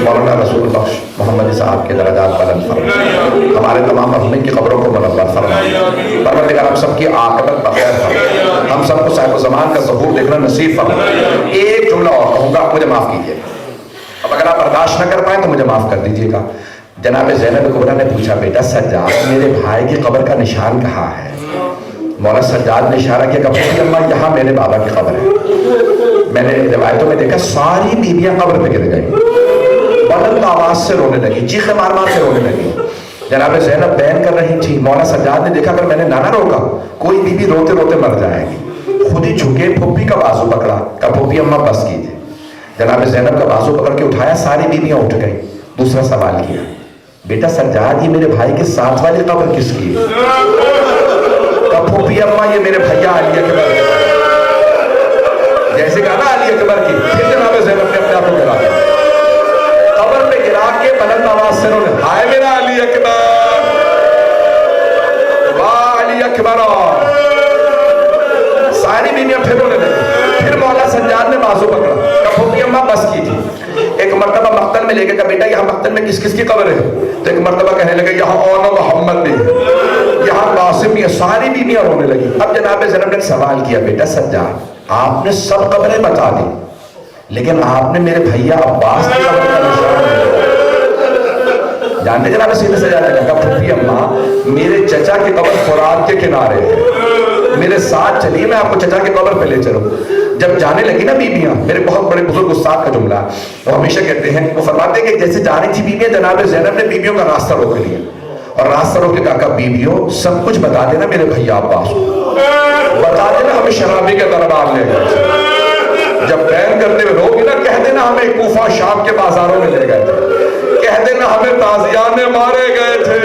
مولانا رسول بخش محمد صاحب کے درجات بلند فرما. ہمارے تمام مرحومین کی قبروں کو منور فرما. پروردگار ہم سب کی عاقبت بخیر فرما. ہم سب کو صاحب الزمان کا ظہور دیکھنا نصیب فرما. ایک جملہ اور کہوں گا, مجھے معاف کیجیے. اب اگر آپ برداشت نہ کر پائیں تو مجھے معاف کر دیجیے گا. جناب زینب کبریٰ نے پوچھا, بیٹا سجاد میرے بھائی کی قبر کا نشان کہاں ہے؟ مولا سجاد نے اشارہ کیا کہ پھوپھی اماں یہاں میرے بابا کی قبر ہے. میں نے روایتوں میں دیکھا ساری بیویاں قبر پہ گر گئیں, بلند آواز سے رونے لگی, چیخے مار مار سے رونے لگی. جناب زینب بیان کر رہی تھی, مولا سجاد نے دیکھا اگر میں نے نہ روکا کوئی بیوی روتے روتے مر جائے گی. خود ہی جھکے پھوپھی کا بازو پکڑا, کہا پھوپھی اماں بس کیجیے. جناب زینب کا بازو پکڑ کے اٹھایا, ساری بیویاں اٹھ گئیں. دوسرا سوال کیا, بیٹا سجاد یہ میرے بھائی کے ساتھ والی قبر کس کی ہے؟ کہا پھوپھی اماں یہ میرے بھیا علی اکبر کی. جیسے کہا نا علی اکبر کی, پھر جناب زینب نے اپنے آپ کو گرا دیا, قبر پہ گرا کے بلند آواز سے رونے, ہائے میرا علی اکبر, واہ علی اکبر. ساری بیویاں پھر رونے لگی. پھر مولا سجاد نے بازو پکڑا, کہا پھوپھی اماں بس کی تھی. ایک مرتبہ مقتل میں لے کے کہا, بیٹا یہاں مقتل میں کس کس کی قبر ہے؟ تو ایک مرتبہ کہنے لگا یہاں اونا محمد بھی ہے, یہاں قاسم بھی ہے. ساری بیویاں رونے لگی. اب جناب زینب نے سوال کیا, بیٹا سجاد آپ نے سب قبریں بتا دی لیکن آپ نے میرے بھیا عباس کی قبر کا نشان نہیں. جانتے جناب سیدھے سے جانے لگا, پھوپھی اماں میرے چچا کی قبر فرات کے کنارے ہے, میرے ساتھ چلیے میں آپ کو چچا کی قبر پہ لے چلوں. جب جانے لگی نا بیویاں, میرے بہت بڑے بزرگ استاد کا جملہ وہ ہمیشہ کہتے ہیں, وہ فرماتے ہیں کہ جیسے جا رہی تھی بیویاں, جناب زینب نے بیویوں کا راستہ روک لیا اور راستہ روک کے کہا, بیویوں سب کچھ بتا دینا میرے بھیا عباس کو, بتا دینا ہمیں شرابی کے دربار لے گئے. جب بیان کرتے ہوئے روگی نا, کہہ دینا ہمیں کوفہ شام کے بازاروں میں لے گئے تھے, کہہ دینا ہمیں تازیانے مارے گئے تھے,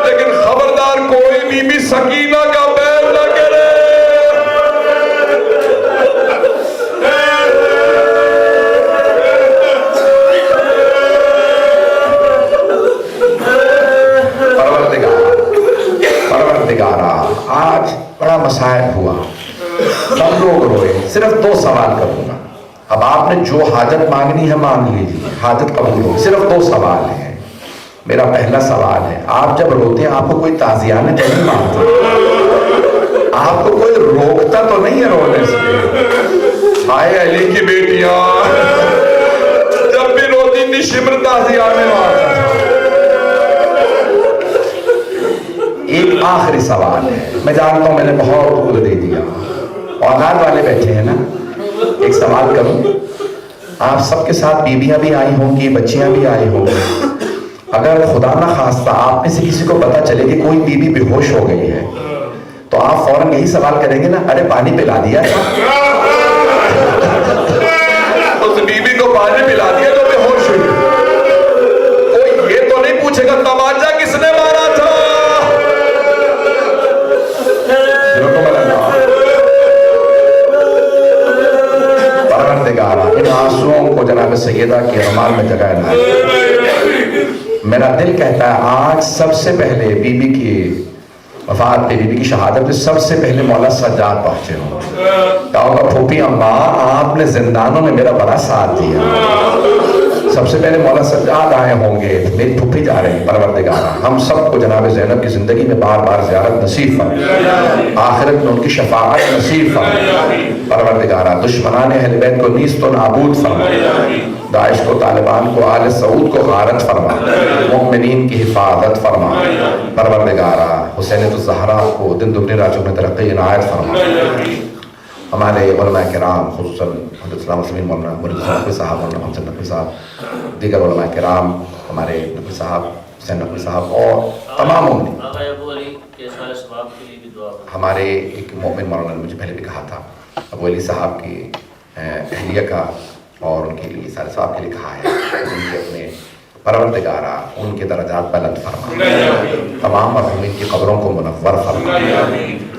لیکن خبردار کوئی بیوی سکینہ کا بیان نہ کرے. آج بڑا مسائب ہوا, سب لوگ روئے. صرف 2 سوال کروں گا. اب آپ نے جو حاجت مانگنی ہے مانگ لیجیے, حاجت قبول ہو. صرف 2 سوال ہیں. میرا پہلا سوال ہے, آپ جب روتے ہیں آپ کو کوئی تعزیانے تو نہیں مانگتا, آپ کو کوئی روکتا تو نہیں ہے رونے سے؟ ہائے علی کی بیٹیاں جب بھی روتی تھی شمر تعزیانے مانگتا. ایک آخری سوال ہے, میں جانتا ہوں میں نے بہت دور دے دیا, اولاد والے بیٹھے ہیں نا, ایک سوال کروں. آپ سب کے ساتھ بیویاں بھی آئی ہوں گی, بچیاں بھی آئی ہوں گی. اگر خدا نہ خواستہ آپ میں سے کسی کو پتا چلے کہ کوئی بیوی بے ہوش ہو گئی ہے, تو آپ فوراً یہی سوال کریں گے نا، ارے پانی پلا دیا تھا؟ اس بیوی کو پانی پلا دیا تو بے ہوش ہوئی، کوئی یہ تو نہیں پوچھے گا تماچا کس نے مارا تھا؟ پروردگارا ان آنسوؤں کو جناب سیدہ کی رمال میں جگہ نہ، میرا دل کہتا ہے آج سب سے پہلے بی بی کی وفات پہ، بی بی کی شہادت پہ سب سے پہلے مولا سجاد پہنچے ہوں، کہا ہوگا پھوپھی اماں آپ نے زندانوں میں میرا بڑا ساتھ دیا، سب سے پہلے مولا سجاد آئے ہوں گے، میری پھوپھی جا رہی ہیں۔ پروردگارا ہم سب کو جناب زینب کی زندگی میں بار بار زیارت نصیب فرما، آخرت میں ان کی شفاعت نصیب فرما، پروردگارا دشمنان اہل بیت کو نیست و نابود فرما، داعش کو، طالبان کو، آل سعود کو غارت فرما، مؤمنین کی حفاظت فرما، پروردگارا حسین الزہرا کو دن دگنی راتوں میں ترقی عنایت فرما، ہمارے علماء کرام خصوصاً حضرت اسلام وسلم مولانا مرید نقوی صاحب، مولانا محمد نقوی صاحب، دیگر علماء کرام، ہمارے نقوی صاحب، حسین نقوی صاحب اور تمام مومنین، ہمارے ایک مومن مولانا نے مجھے پہلے بھی کہا تھا ابو علی صاحب کی اہلیہ کا اور ان کے لیے سارے صاحب کے لیے کہا ہے، ان کے اپنے پروردگارا ان کے درجات بلند فرما، تمام مرحومین کی قبروں کو منور فرما،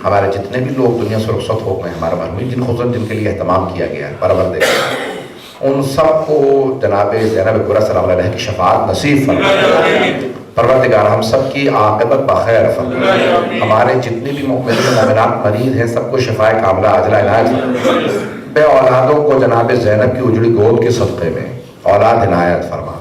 ہمارے جتنے بھی لوگ دنیا سے رخصت ہو گئے، ہمارے مرحومین جن کے لیے اہتمام کیا گیا ہے، پروردگارا ان سب کو جناب زینب کبریٰ سلام علیہ کی شفاعت نصیب فرما، پروردگارا ہم سب کی عاقبت بخیر فرما، ہمارے جتنے بھی مؤمنین مومنات مریض ہیں سب کو شفائے کاملہ عاجلہ عنایت فرما، بے اولادوں کو جناب زینب کی اجڑی گود کے صدقے میں اولاد عنایت فرما،